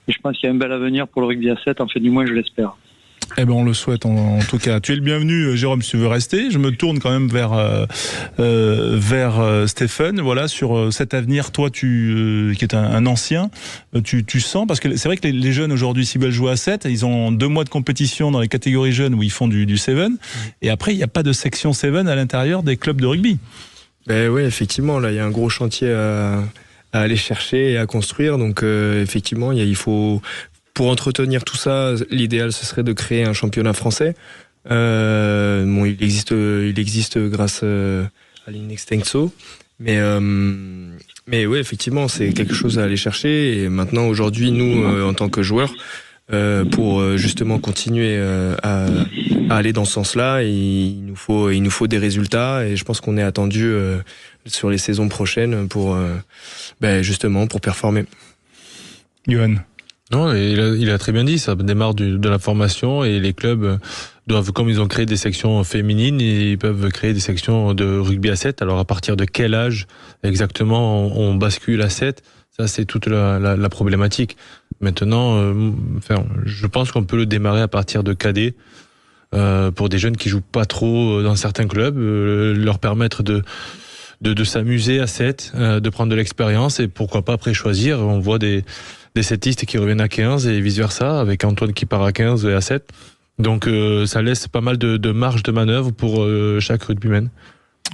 je pense qu'il y a un bel avenir pour le rugby à 7. Enfin, du moins, je l'espère.
Eh ben on le souhaite en tout cas. Tu es le bienvenu, Jérôme, si tu veux rester. Je me tourne quand même vers Stéphane. Voilà, sur cet avenir, toi, qui est un ancien, tu sens, parce que c'est vrai que les jeunes aujourd'hui, s'ils veulent jouer à 7, ils ont 2 mois de compétition dans les catégories jeunes où ils font du 7, et après il n'y a pas de section 7 à l'intérieur des clubs de rugby.
Ben oui, effectivement, là il y a un gros chantier à aller chercher et à construire. Donc effectivement, il faut, pour entretenir tout ça, l'idéal ce serait de créer un championnat français. Bon, il existe grâce à l'Inextenso, mais oui, effectivement, c'est quelque chose à aller chercher. Et maintenant, aujourd'hui, nous, en tant que joueurs, pour justement continuer à aller dans ce sens-là, il nous faut des résultats, et je pense qu'on est attendu sur les saisons prochaines pour justement pour performer.
Johan.
Non, il a très bien dit, ça démarre de la formation, et les clubs doivent, comme ils ont créé des sections féminines, ils peuvent créer des sections de rugby à 7. Alors à partir de quel âge exactement on bascule à 7? Ça, c'est toute la problématique. Maintenant, je pense qu'on peut le démarrer à partir de cadet, pour des jeunes qui jouent pas trop dans certains clubs, leur permettre de s'amuser à 7, de prendre de l'expérience, et pourquoi pas après choisir. On voit des settistes qui reviennent à 15 et vice versa, avec Antoine qui part à 15 et à 7. Donc ça laisse pas mal de marge de manœuvre pour chaque rugbyman.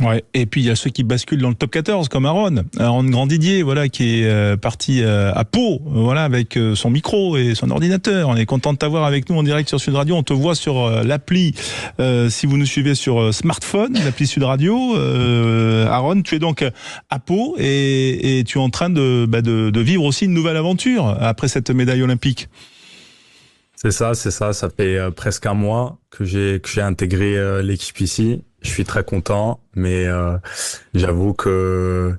Ouais. Et puis il y a ceux qui basculent dans le top 14, comme Aaron Grandidier, voilà, qui est parti à Pau, voilà, avec son micro et son ordinateur. On est content de t'avoir avec nous en direct sur Sud Radio. On te voit sur l'appli, si vous nous suivez sur smartphone, l'appli Sud Radio. Aaron, tu es donc à Pau, et tu es en train de vivre aussi une nouvelle aventure après cette médaille olympique.
C'est ça. Ça fait presque un mois que j'ai intégré l'équipe ici. Je suis très content, mais j'avoue que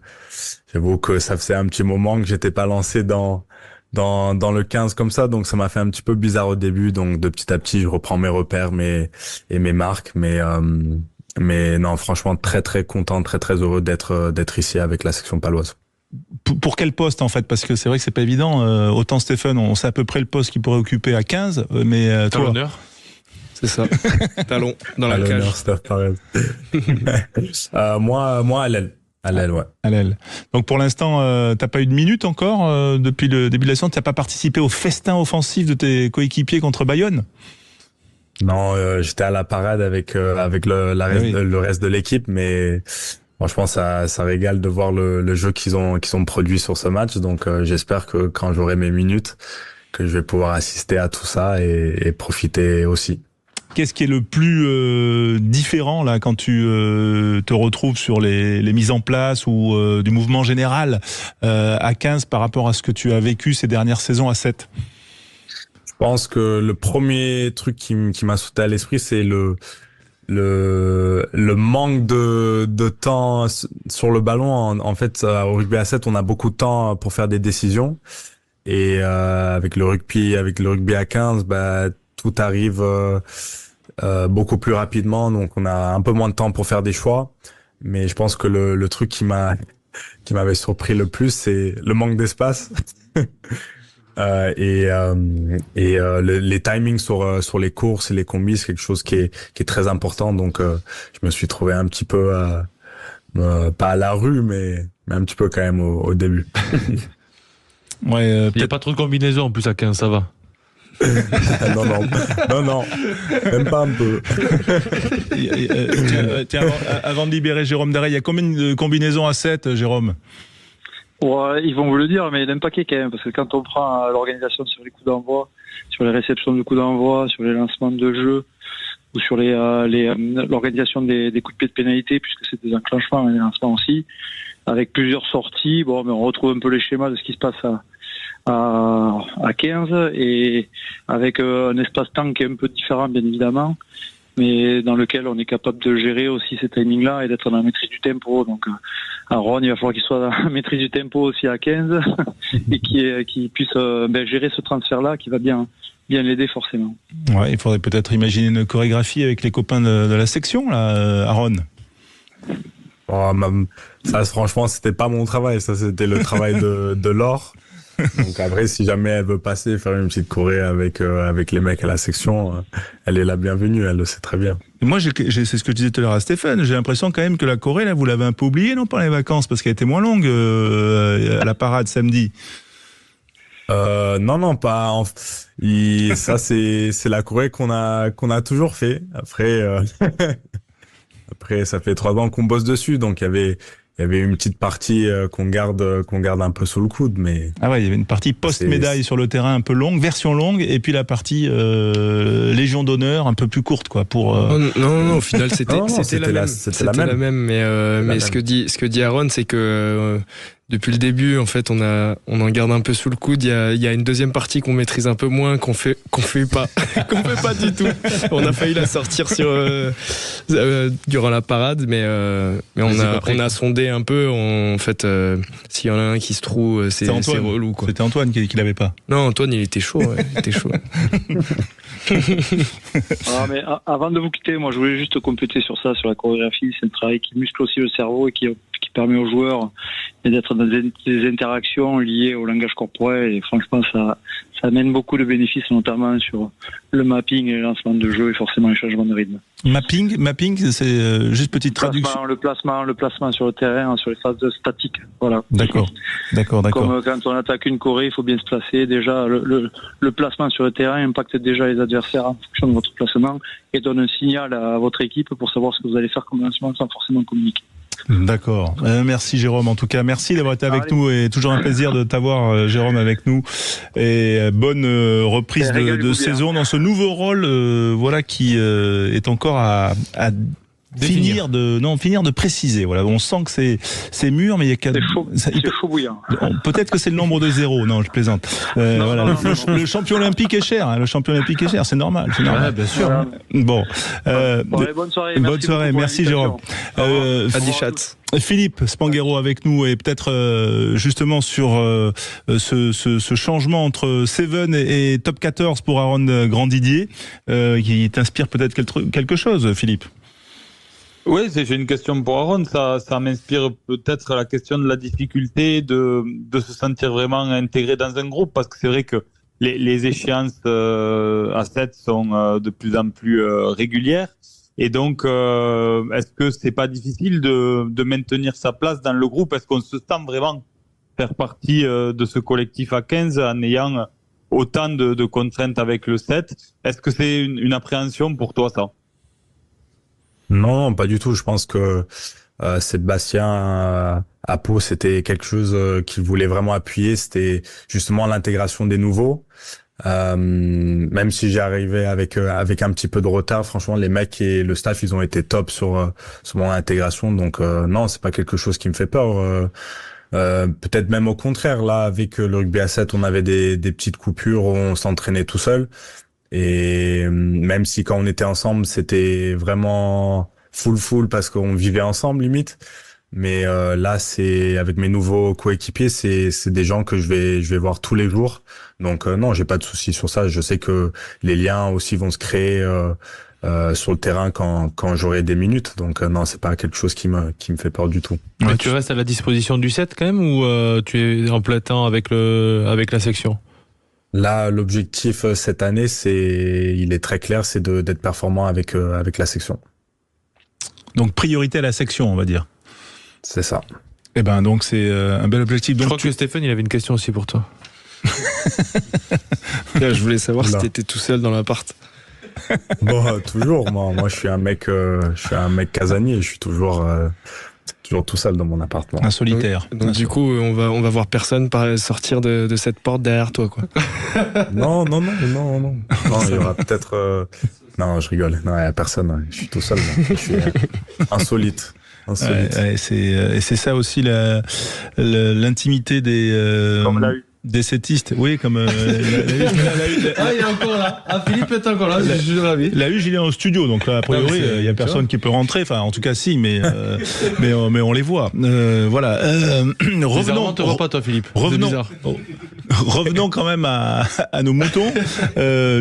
ça faisait un petit moment que j'étais pas lancé dans le 15 comme ça, donc ça m'a fait un petit peu bizarre au début. Donc de petit à petit, je reprends mes repères, et mes marques, mais non, franchement très très content, très très heureux d'être ici avec la section paloise.
Pour quel poste en fait? Parce que c'est vrai que c'est pas évident. Autant Stéphane, on sait à peu près le poste qu'il pourrait occuper à 15, mais toi.
L'honneur.
C'est ça. Talon dans la cage.
Moi à l'aile. À l'aile, ouais.
À l'aile. Donc pour l'instant, t'as pas eu de minute encore depuis le début de la saison. T'as pas participé au festin offensif de tes coéquipiers contre Bayonne?
Non, j'étais à la parade avec le reste de l'équipe, mais franchement ça régale de voir le jeu qu'ils ont produit sur ce match. Donc j'espère que quand j'aurai mes minutes, que je vais pouvoir assister à tout ça et profiter aussi.
Qu'est-ce qui est le plus différent là quand tu te retrouves sur les mises en place ou du mouvement général à 15 par rapport à ce que tu as vécu ces dernières saisons à 7?
Je pense que le premier truc qui m'a sauté à l'esprit, c'est le manque de temps sur le ballon. En fait, au rugby à 7, on a beaucoup de temps pour faire des décisions, et avec le rugby à 15, tout arrive beaucoup plus rapidement, donc on a un peu moins de temps pour faire des choix. Mais je pense que le truc qui m'avait surpris le plus, c'est le manque d'espace. Les timings sur les courses et les combis, c'est quelque chose qui est très important. Donc je me suis trouvé un petit peu pas à la rue, mais un petit peu quand même au début.
Ouais,
il n'y a pas trop de combinaisons en plus à 15, ça va.
non, même pas un peu.
Tiens, avant de libérer Jérôme Darey, il y a combien de combinaisons à 7, Jérôme?
Ouais, ils vont vous le dire, mais il y en a un paquet quand même, parce que quand on prend l'organisation sur les coups d'envoi, sur les réceptions de coups d'envoi, sur les lancements de jeu, ou sur l'organisation des coups de pied de pénalité, puisque c'est des enclenchements et des lancements aussi, avec plusieurs sorties, mais on retrouve un peu les schémas de ce qui se passe à 15, et avec un espace-temps qui est un peu différent, bien évidemment, mais dans lequel on est capable de gérer aussi ces timings-là et d'être dans la maîtrise du tempo. Donc, Aaron, il va falloir qu'il soit dans la maîtrise du tempo aussi à 15 et qu'il puisse gérer ce transfert-là qui va bien l'aider forcément.
Ouais, il faudrait peut-être imaginer une chorégraphie avec les copains de la section, là, Aaron.
Ça, franchement, c'était pas mon travail. Ça, c'était le travail de Laure. Donc après, si jamais elle veut passer, faire une petite choré avec les mecs à la section, elle est la bienvenue, elle le sait très bien.
Moi, c'est ce que je disais tout à l'heure à Stéphane, j'ai l'impression quand même que la choré, là, vous l'avez un peu oubliée, non, pendant les vacances, parce qu'elle était moins longue à la parade samedi.
Non, pas. Ça, c'est la choré qu'on a toujours fait. Après, ça fait 3 ans qu'on bosse dessus, donc il y avait une petite partie qu'on garde un peu sous le coude, mais.
Ah ouais, il y avait une partie post-médaille sur le terrain un peu longue, version longue, et puis la partie Légion d'honneur un peu plus courte, quoi. Pour.
Non, au final, c'était la même. Mais ce que dit Aaron, c'est que depuis le début, en fait, on en garde un peu sous le coude. Il y a une deuxième partie qu'on maîtrise un peu moins, qu'on fait pas, qu'on fait pas du tout. On a failli la sortir durant la parade, mais on a sondé un peu. En fait, s'il y en a un qui se trouve, c'est relou, quoi.
C'était Antoine qui l'avait pas.
Non, Antoine, il était chaud. Ouais, il était chaud.
Mais avant de vous quitter, moi, je voulais juste compléter sur ça, sur la chorégraphie. C'est un travail qui muscle aussi le cerveau et qui permet aux joueurs d'être dans des interactions liées au langage corporel, et franchement ça amène beaucoup de bénéfices, notamment sur le mapping et le lancement de jeu et forcément les changements de rythme.
Mapping, c'est juste petite traduction.
Le placement sur le terrain, sur les phases statiques, voilà.
D'accord.
Comme quand on attaque une choré, il faut bien se placer. Déjà, le placement sur le terrain impacte déjà les adversaires en fonction de votre placement et donne un signal à votre équipe pour savoir ce que vous allez faire comme lancement sans forcément communiquer.
D'accord. Merci Jérôme. En tout cas, merci d'avoir été avec nous, et toujours un plaisir de t'avoir, Jérôme, avec nous. Et bonne reprise de saison dans ce nouveau rôle, voilà, qui est encore à finir de préciser. Voilà, on sent que c'est mûr, mais il y a
c'est chaud bouillant.
Peut-être que c'est le nombre de 0. Non, je plaisante. Voilà, le champion olympique est cher. Hein, le champion olympique est cher, c'est normal. Ouais, bien sûr. Voilà. Bon.
Bonne soirée.
Bonne soirée. Merci Jérôme. Philippe Spanghero avec nous, et peut-être justement sur ce changement entre Seven et Top 14 pour Aaron Grandidier, qui t'inspire peut-être quelque chose, Philippe.
Oui, j'ai une question pour Aaron. Ça m'inspire peut-être la question de la difficulté de se sentir vraiment intégré dans un groupe, parce que c'est vrai que les échéances à 7 sont de plus en plus régulières. Et donc, est-ce que c'est pas difficile de maintenir sa place dans le groupe? Est-ce qu'on se sent vraiment faire partie de ce collectif à 15 en ayant autant de contraintes avec le 7? Est-ce que c'est une appréhension pour toi, ça?
Non, pas du tout. Je pense que Sébastien à Pau, c'était quelque chose qu'il voulait vraiment appuyer. C'était justement l'intégration des nouveaux. Même si j'y arrivais avec un petit peu de retard, franchement, les mecs et le staff, ils ont été top sur mon intégration. Donc non, c'est pas quelque chose qui me fait peur. Peut-être même au contraire. Là, avec le rugby à 7, on avait des petites coupures où on s'entraînait tout seul. Et même si quand on était ensemble, c'était vraiment full parce qu'on vivait ensemble limite. Mais là, c'est avec mes nouveaux coéquipiers, c'est des gens que je vais voir tous les jours. Donc non, j'ai pas de souci sur ça. Je sais que les liens aussi vont se créer sur le terrain quand j'aurai des minutes. Donc non, c'est pas quelque chose qui me fait peur du tout.
Mais tu restes à la disposition du 7 quand même, ou tu es en plein temps avec la section?
Là, l'objectif cette année, il est très clair, c'est d'être performant avec la section.
Donc priorité à la section, on va dire.
C'est ça.
Eh ben donc c'est un bel objectif. Donc,
je crois que Stéphane, il avait une question aussi pour toi.
Je voulais savoir si t'étais tout seul dans l'appart.
Bon, toujours. Moi, je suis un mec casanier. Je suis toujours tout seul dans mon appartement.
Un solitaire.
Donc du coup, on va voir personne sortir de cette porte derrière toi, quoi.
Non. Non, il y aura peut-être. Non, je rigole. Non, il y a personne. Je suis tout seul. Je suis insolite.
Ouais, c'est ça aussi l'intimité des setistes. Oui, comme la Huge.
Il est encore là. Philippe est encore là. Je suis ravi.
La Huge, il est en studio, donc là, a priori, il y a personne qui peut rentrer. Enfin, en tout cas, si, mais on les voit. Voilà.
Revenons. On te voit pas, toi, Philippe.
Revenons quand même à nos moutons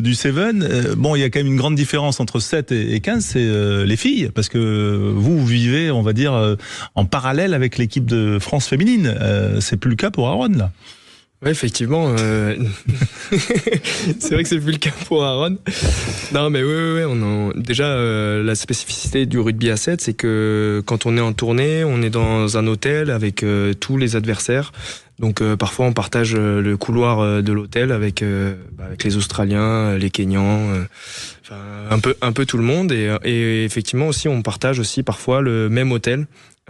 du Seven. Bon, il y a quand même une grande différence entre 7 et 15, c'est les filles, parce que vous vivez, on va dire, en parallèle avec l'équipe de France féminine. C'est plus le cas pour Aaron, là.
Ouais, effectivement. C'est vrai que c'est plus le cas pour Aaron. Non, mais oui. Déjà, la spécificité du rugby à 7, c'est que quand on est en tournée, on est dans un hôtel avec tous les adversaires. Donc parfois, on partage le couloir de l'hôtel avec les Australiens, les Kenyans, un peu tout le monde. Et effectivement aussi, on partage aussi parfois le même hôtel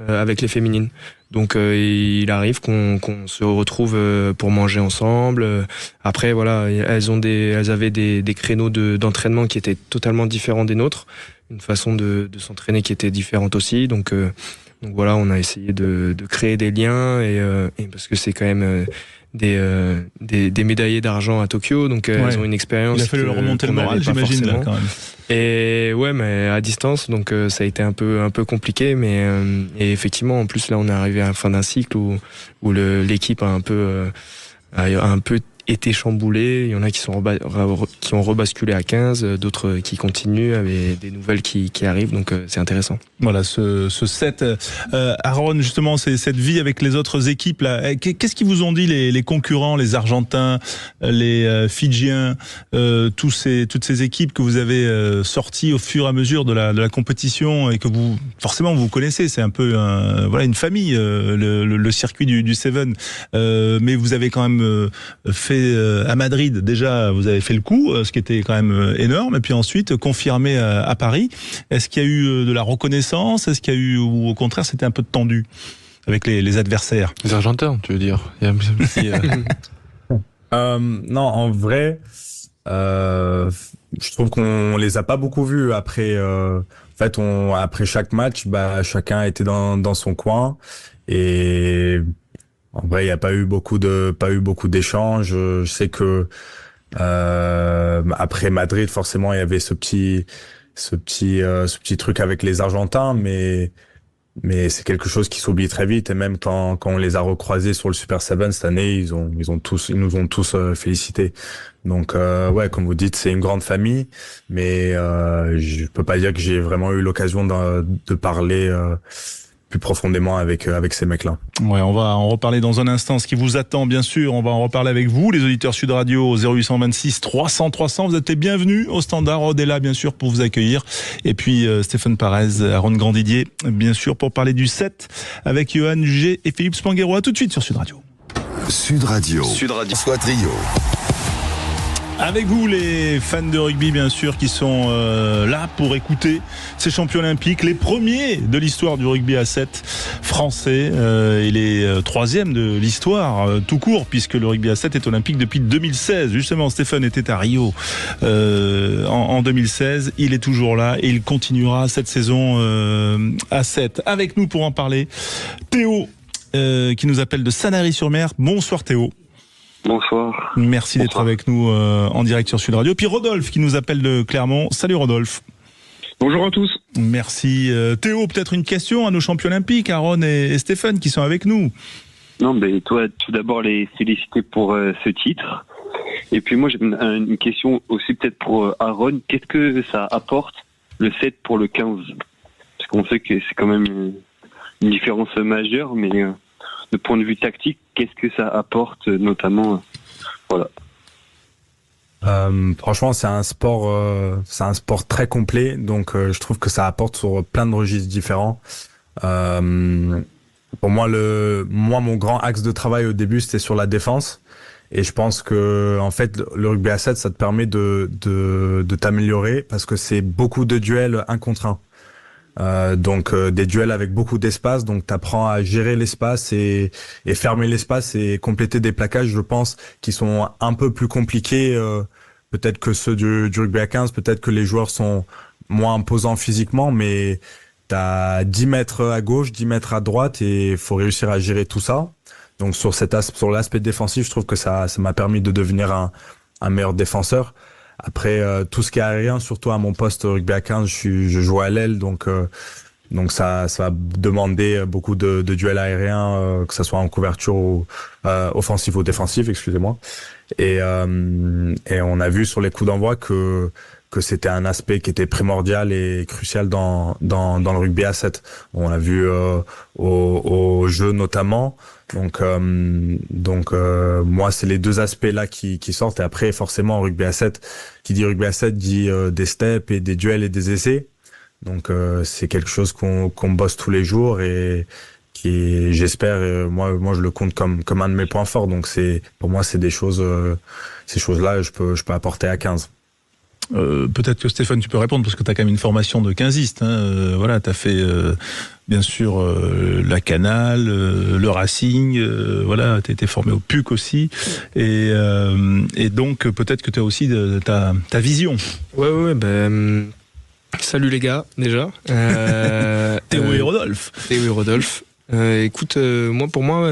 avec les féminines. Donc il arrive qu'on se retrouve pour manger ensemble. Après voilà, elles avaient des créneaux d'entraînement qui étaient totalement différents des nôtres, une façon de s'entraîner qui était différente aussi. Donc voilà, on a essayé de créer des liens et parce que c'est quand même des médaillés d'argent à Tokyo, donc elles ont une expérience.
Il a fallu leur remonter le moral, j'imagine, là, quand même.
Et ouais, mais à distance, donc ça a été un peu compliqué, mais et effectivement, en plus là, on est arrivé à la fin d'un cycle où l'équipe a un peu été chamboulée. Il y en a qui ont rebasculé à 15, d'autres qui continuent avec des nouvelles qui arrivent, donc c'est intéressant.
Voilà, ce set. Aaron, justement, c'est cette vie avec les autres équipes là. Qu'est-ce qu'ils vous ont dit les concurrents, les Argentins, les Fidjiens, toutes ces équipes que vous avez sorties au fur et à mesure de la compétition et que vous connaissez. C'est un peu une famille, le circuit du Seven. Mais vous avez quand même fait à Madrid, déjà vous avez fait le coup, ce qui était quand même énorme, et puis ensuite confirmé à Paris. Est-ce qu'il y a eu de la reconnaissance? Est-ce qu'il y a eu, ou au contraire c'était un peu tendu avec les adversaires?
Les Argentins, tu veux dire? Il y a un petit,
non, en vrai, je trouve qu'on les a pas beaucoup vus après. En fait, après chaque match, chacun était dans son coin et en vrai, il n'y a pas eu beaucoup d'échanges. Je sais que après Madrid, forcément, il y avait ce petit truc avec les Argentins, mais c'est quelque chose qui s'oublie très vite. Et même quand on les a recroisés sur le Super 7 cette année, ils nous ont tous félicités. Donc comme vous dites, c'est une grande famille, mais je peux pas dire que j'ai vraiment eu l'occasion de parler plus profondément avec ces mecs-là.
Ouais, on va en reparler dans un instant. Ce qui vous attend, bien sûr, on va en reparler avec vous, les auditeurs Sud Radio, au 0826 300 300. Vous êtes les bienvenus au standard. Rod est là, bien sûr, pour vous accueillir. Et puis Stéphane Parez, Aaron Grandidier, bien sûr, pour parler du 7 avec Johan Jugé et Philippe Spanghero. À tout de suite sur Sud Radio.
Sud Radio. François Trio.
Avec vous, les fans de rugby, bien sûr, qui sont là pour écouter ces champions olympiques, les premiers de l'histoire du rugby à 7 français et les troisièmes de l'histoire tout court, puisque le rugby à 7 est olympique depuis 2016. Justement, Stéphane était à Rio en 2016. Il est toujours là et il continuera cette saison à 7. Avec nous pour en parler, Théo, qui nous appelle de Sanary-sur-Mer. Bonsoir Théo.
Bonsoir.
Merci d'être avec nous en direct sur Sud Radio. Puis Rodolphe qui nous appelle de Clermont. Salut Rodolphe.
Bonjour à tous.
Merci. Théo, peut-être une question à nos champions olympiques, Aaron et Stéphane qui sont avec nous.
Non, mais toi, tout d'abord, les féliciter pour ce titre. Et puis moi, j'ai une question aussi peut-être pour Aaron. Qu'est-ce que ça apporte le 7 pour le 15 ? Parce qu'on sait que c'est quand même une différence majeure, mais de point de vue tactique, qu'est-ce que ça apporte notamment voilà.
Franchement, c'est un sport très complet, donc je trouve que ça apporte sur plein de registres différents. Pour moi, mon grand axe de travail au début, c'était sur la défense. Et je pense que, en fait, le rugby à 7, ça te permet de t'améliorer parce que c'est beaucoup de duels 1 contre 1. Donc des duels avec beaucoup d'espace, donc t'apprends à gérer l'espace et fermer l'espace et compléter des plaquages, je pense, qui sont un peu plus compliqués peut-être que ceux du rugby à 15, peut-être que les joueurs sont moins imposants physiquement, mais t'as 10 mètres à gauche, 10 mètres à droite et il faut réussir à gérer tout ça. Donc sur l'aspect défensif, je trouve que ça m'a permis de devenir un meilleur défenseur. Après, tout ce qui est aérien, surtout à mon poste rugby à 15, je joue à l'aile, donc ça va demander beaucoup de duels aériens, que ça soit en couverture ou offensive ou défensive, excusez-moi. Et on a vu sur les coups d'envoi que que c'était un aspect qui était primordial et crucial dans le rugby à 7. On l'a vu au jeu notamment. Donc moi c'est les deux aspects là qui sortent, et après forcément en rugby à 7, qui dit rugby à 7 dit des steps et des duels et des essais. Donc c'est quelque chose qu'on bosse tous les jours et qui, j'espère, moi je le compte comme un de mes points forts. Donc pour moi c'est des choses, ces choses-là je peux apporter à 15.
Peut-être que Stéphane, tu peux répondre parce que tu as quand même une formation de 15iste. Voilà, tu as fait bien sûr la Canal, le Racing, voilà, tu étais formé au PUC aussi. Et donc peut-être que tu as aussi ta vision.
Ouais, salut les gars, déjà.
Théo et Rodolphe.
Écoute, pour moi,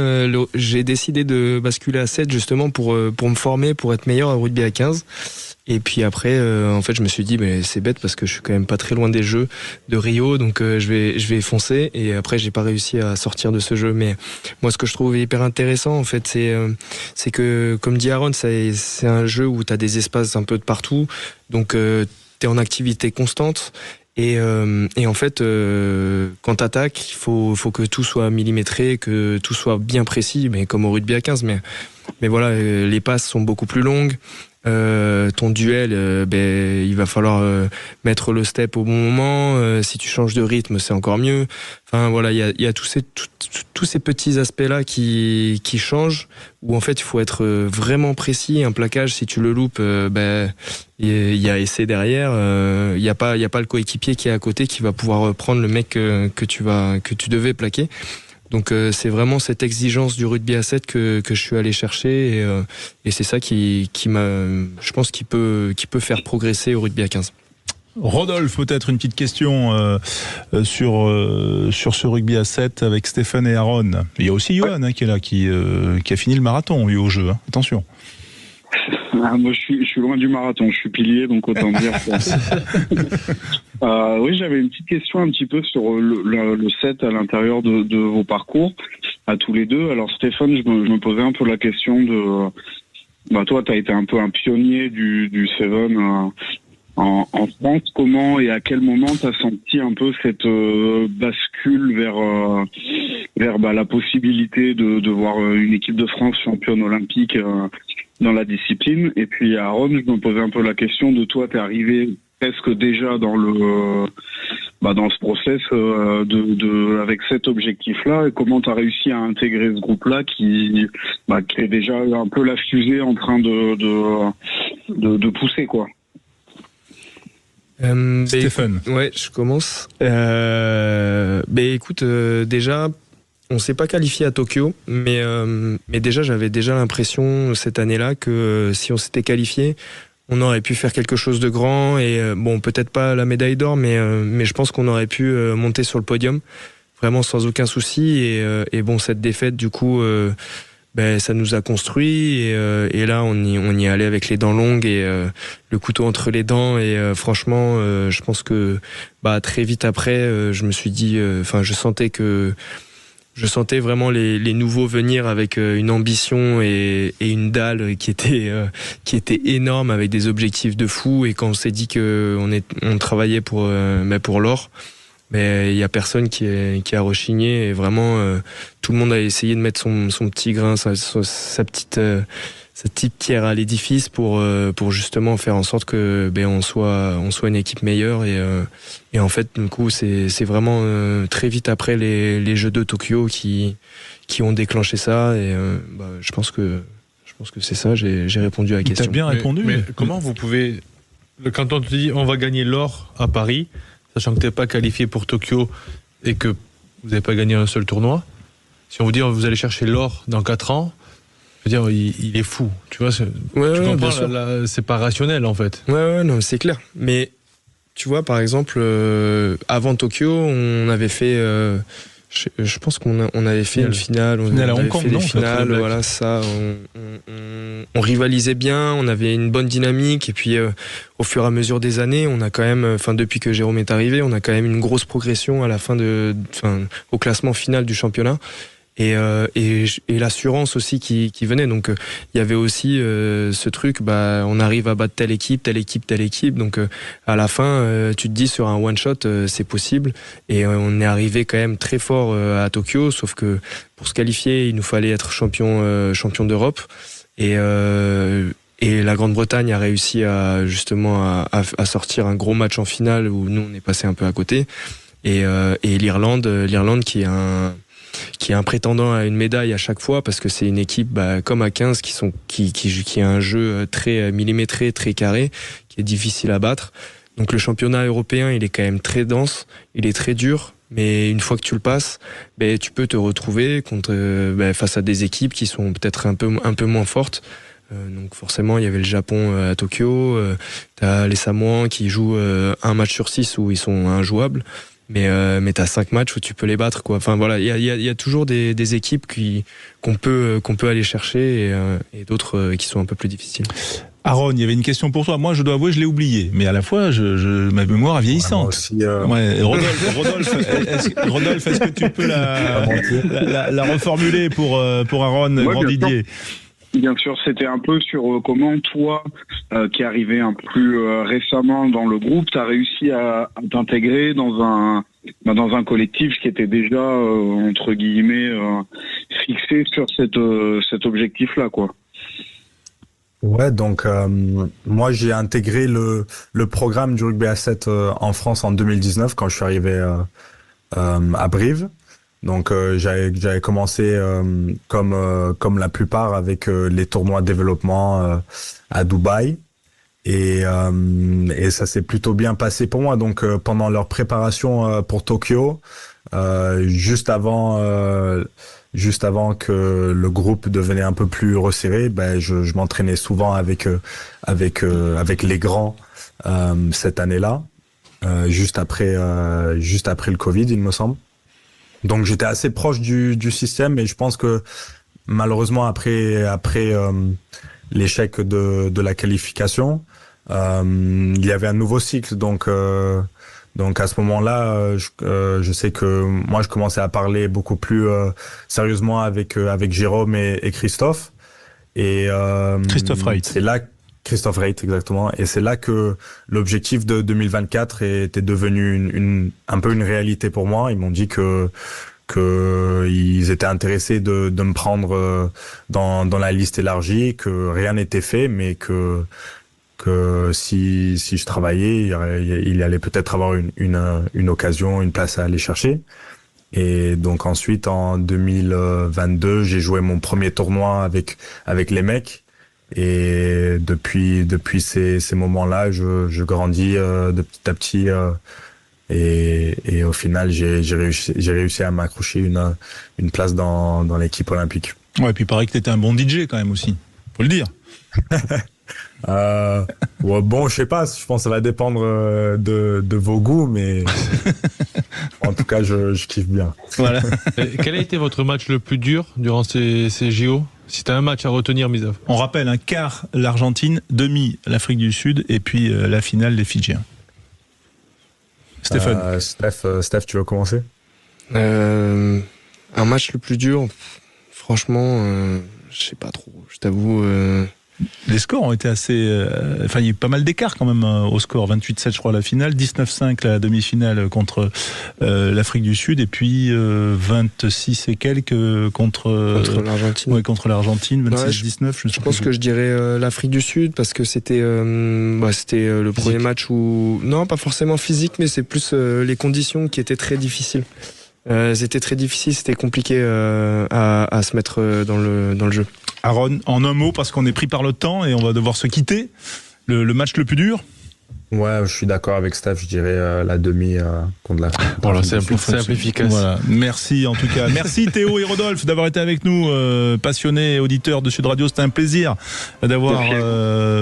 j'ai décidé de basculer à 7 justement pour me former, pour être meilleur au rugby à 15. Et puis après, en fait, je me suis dit, c'est bête parce que je suis quand même pas très loin des Jeux de Rio, donc je vais foncer. Et après, j'ai pas réussi à sortir de ce jeu. Mais moi, ce que je trouve hyper intéressant, en fait, c'est que, comme dit Aaron, c'est un jeu où t'as des espaces un peu de partout, donc t'es en activité constante. Et en fait, quand t'attaques, il faut que tout soit millimétré, que tout soit bien précis, mais comme au rugby à 15. Mais voilà, les passes sont beaucoup plus longues. Ton duel, il va falloir mettre le step au bon moment. Si tu changes de rythme, c'est encore mieux. Enfin voilà, il y a tous ces petits aspects-là qui changent. Où en fait, il faut être vraiment précis. Un plaquage, si tu le loupes, il y a essai derrière. Il y a pas le coéquipier qui est à côté qui va pouvoir prendre le mec que tu devais plaquer. Donc c'est vraiment cette exigence du rugby à 7 que je suis allé chercher et c'est ça qui je pense qui peut faire progresser au rugby à 15.
Rodolphe, peut-être une petite question sur ce rugby à 7 avec Stéphane et Aaron. Il y a aussi Johan qui est là, qui a fini le marathon lui au jeu. Attention.
Moi, je suis loin du marathon. Je suis pilier, donc autant dire. Oui, j'avais une petite question un petit peu sur le 7 à l'intérieur de vos parcours, à tous les deux. Alors, Stéphane, je me posais un peu la question de... toi, tu as été un peu un pionnier du 7 en France. Comment et à quel moment tu as senti un peu cette bascule vers la possibilité de voir une équipe de France championne olympique dans la discipline? Et puis Aaron, je me posais un peu la question de toi, t'es arrivé presque déjà dans ce process avec cet objectif-là, et comment t'as réussi à intégrer ce groupe-là qui est déjà un peu la fusée en train de pousser, quoi.
Stéphane.
Ouais, je commence. Écoute, déjà, on s'est pas qualifié à Tokyo, mais déjà j'avais déjà l'impression cette année-là que si on s'était qualifié, on aurait pu faire quelque chose de grand et peut-être pas la médaille d'or, mais je pense qu'on aurait pu monter sur le podium vraiment sans aucun souci. Et cette défaite du coup, ça nous a construit et là on y est allé avec les dents longues et le couteau entre les dents et franchement, je pense que très vite après, je me suis dit, je sentais vraiment les nouveaux venir avec une ambition et une dalle qui était énorme, avec des objectifs de fou. Et quand on s'est dit on travaillait pour l'or, il y a personne qui a rechigné et vraiment tout le monde a essayé de mettre son petit grain, sa petite pierre à l'édifice pour justement faire en sorte que on soit une équipe meilleure et en fait du coup c'est vraiment très vite après les Jeux de Tokyo qui ont déclenché ça et je pense que c'est ça. J'ai répondu à la question.
T'as bien répondu.
Mais comment vous pouvez, quand on te dit on va gagner l'or à Paris, sachant que t'es pas qualifié pour Tokyo et que vous n'avez pas gagné un seul tournoi, si on vous dit vous allez chercher l'or dans 4 ans, je veux dire, il est fou, tu vois. Tu comprends, c'est pas rationnel en fait.
Ouais, non, c'est clair. Mais tu vois, par exemple, avant Tokyo, on avait fait, je pense qu'on avait fait une finale. On
à
avait
Hong Kong,
fait des finales, voilà ça. On rivalisait bien, on avait une bonne dynamique. Et puis, au fur et à mesure des années, on a quand même, depuis que Jérôme est arrivé, on a quand même une grosse progression à la fin au classement final du championnat. et l'assurance aussi qui venait. Donc il y avait aussi ce truc, on arrive à battre telle équipe. Donc à la fin, tu te dis sur un one shot, c'est possible. Et on est arrivé quand même très fort à Tokyo, sauf que pour se qualifier, il nous fallait être champion d'Europe. Et la Grande-Bretagne a réussi à sortir un gros match en finale où nous on est passé un peu à côté. Et l'Irlande qui est un prétendant à une médaille à chaque fois, parce que c'est une équipe comme à 15 qui a un jeu très millimétré, très carré, qui est difficile à battre. Donc le championnat européen, il est quand même très dense, il est très dur, mais une fois que tu le passes, tu peux te retrouver face à des équipes qui sont peut-être un peu moins fortes. Donc forcément, il y avait le Japon à Tokyo, t'as les Samoans qui jouent un match sur 6 où ils sont injouables. Mais t'as 5 matchs où tu peux les battre, quoi. Enfin voilà, il y a toujours des équipes qu'on peut aller chercher et d'autres qui sont un peu plus difficiles.
Aaron, il y avait une question pour toi. Moi, je dois avouer, je l'ai oublié, mais à la fois, ma mémoire est vieillissante. Ouais, Rodolphe, est-ce que tu peux la reformuler pour Aaron Grandidier?
Bien sûr, c'était un peu sur comment toi, qui est arrivé un peu plus récemment dans le groupe, tu as réussi à t'intégrer dans un collectif qui était déjà, entre guillemets, fixé sur cet objectif-là, quoi.
Ouais, donc moi j'ai intégré le programme du rugby à 7 en France en 2019 quand je suis arrivé à Brive. Donc j'avais commencé comme la plupart avec les tournois de développement à Dubaï et ça s'est plutôt bien passé pour moi. Donc pendant leur préparation pour Tokyo, juste avant que le groupe devenait un peu plus resserré, je m'entraînais souvent avec les grands cette année-là, juste après le Covid, il me semble. Donc j'étais assez proche du système, et je pense que malheureusement après l'échec de la qualification, il y avait un nouveau cycle. Donc à ce moment-là, je sais que moi je commençais à parler beaucoup plus sérieusement avec Jérôme et Christophe. Et
Christophe Reit.
C'est là Christophe Reit, exactement. Et c'est là que l'objectif de 2024 était devenu un peu une réalité pour moi. Ils m'ont dit que ils étaient intéressés de me prendre dans la liste élargie, que rien n'était fait, mais que si je travaillais, il allait peut-être avoir une occasion, une place à aller chercher. Et donc ensuite, en 2022, j'ai joué mon premier tournoi avec les mecs. Et depuis ces moments-là, je grandis de petit à petit, et au final j'ai réussi à m'accrocher une place dans l'équipe olympique.
Ouais, et puis il paraît que t'étais un bon DJ quand même aussi, faut le dire.
Ouais, bon, je sais pas, je pense que ça va dépendre de vos goûts, mais en tout cas je kiffe bien.
Voilà.
Quel a été votre match le plus dur durant ces JO? Si t'as un match à retenir, Misaf.
On rappelle un quart l'Argentine, demi l'Afrique du Sud, et puis la finale les Fidjiens. Stéphane.
Steph, tu veux commencer?
Un match le plus dur, franchement, je sais pas trop. Je t'avoue.
Les scores ont été assez... Enfin, il y a eu pas mal d'écart quand même au score. 28-7, je crois, la finale. 19-5, la demi-finale contre l'Afrique du Sud. Et puis 26 et quelques contre
l'Argentine.
Ouais, contre l'Argentine. 26-19,
je pense que je dirais l'Afrique du Sud, parce que c'était le premier match où... Non, pas forcément physique, mais c'est plus les conditions qui étaient très difficiles. C'était très difficile, c'était compliqué à se mettre dans le jeu.
Aaron, en un mot, parce qu'on est pris par le temps et on va devoir se quitter, le match le plus dur?
Ouais, je suis d'accord avec Steph, je dirais la demi contre la...
Voilà, c'est efficace.
Voilà. Merci en tout cas. Merci Théo et Rodolphe d'avoir été avec nous, passionnés auditeurs de Sud Radio. C'était un plaisir d'avoir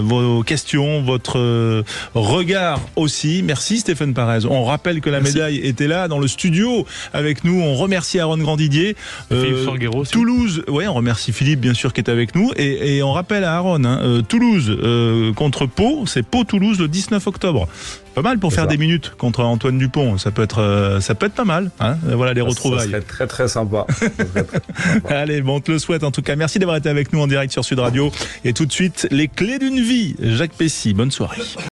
vos questions, votre regard aussi. Merci Stéphane Parez. On rappelle que la médaille était là dans le studio avec nous. On remercie Aaron Grandidier.
Philippe Sanguero,
Toulouse, ouais, on remercie Philippe bien sûr qui est avec nous. Et on rappelle à Aaron, Toulouse contre Pau, c'est Pau-Toulouse le 19 octobre. octobre. Pas mal pour faire des minutes contre Antoine Dupont. Ça peut être pas mal. Hein, voilà les retrouvailles.
Ça serait très très sympa.
Allez, bon, on te le souhaite en tout cas. Merci d'avoir été avec nous en direct sur Sud Radio. Et tout de suite, les clés d'une vie. Jacques Pessy, bonne soirée.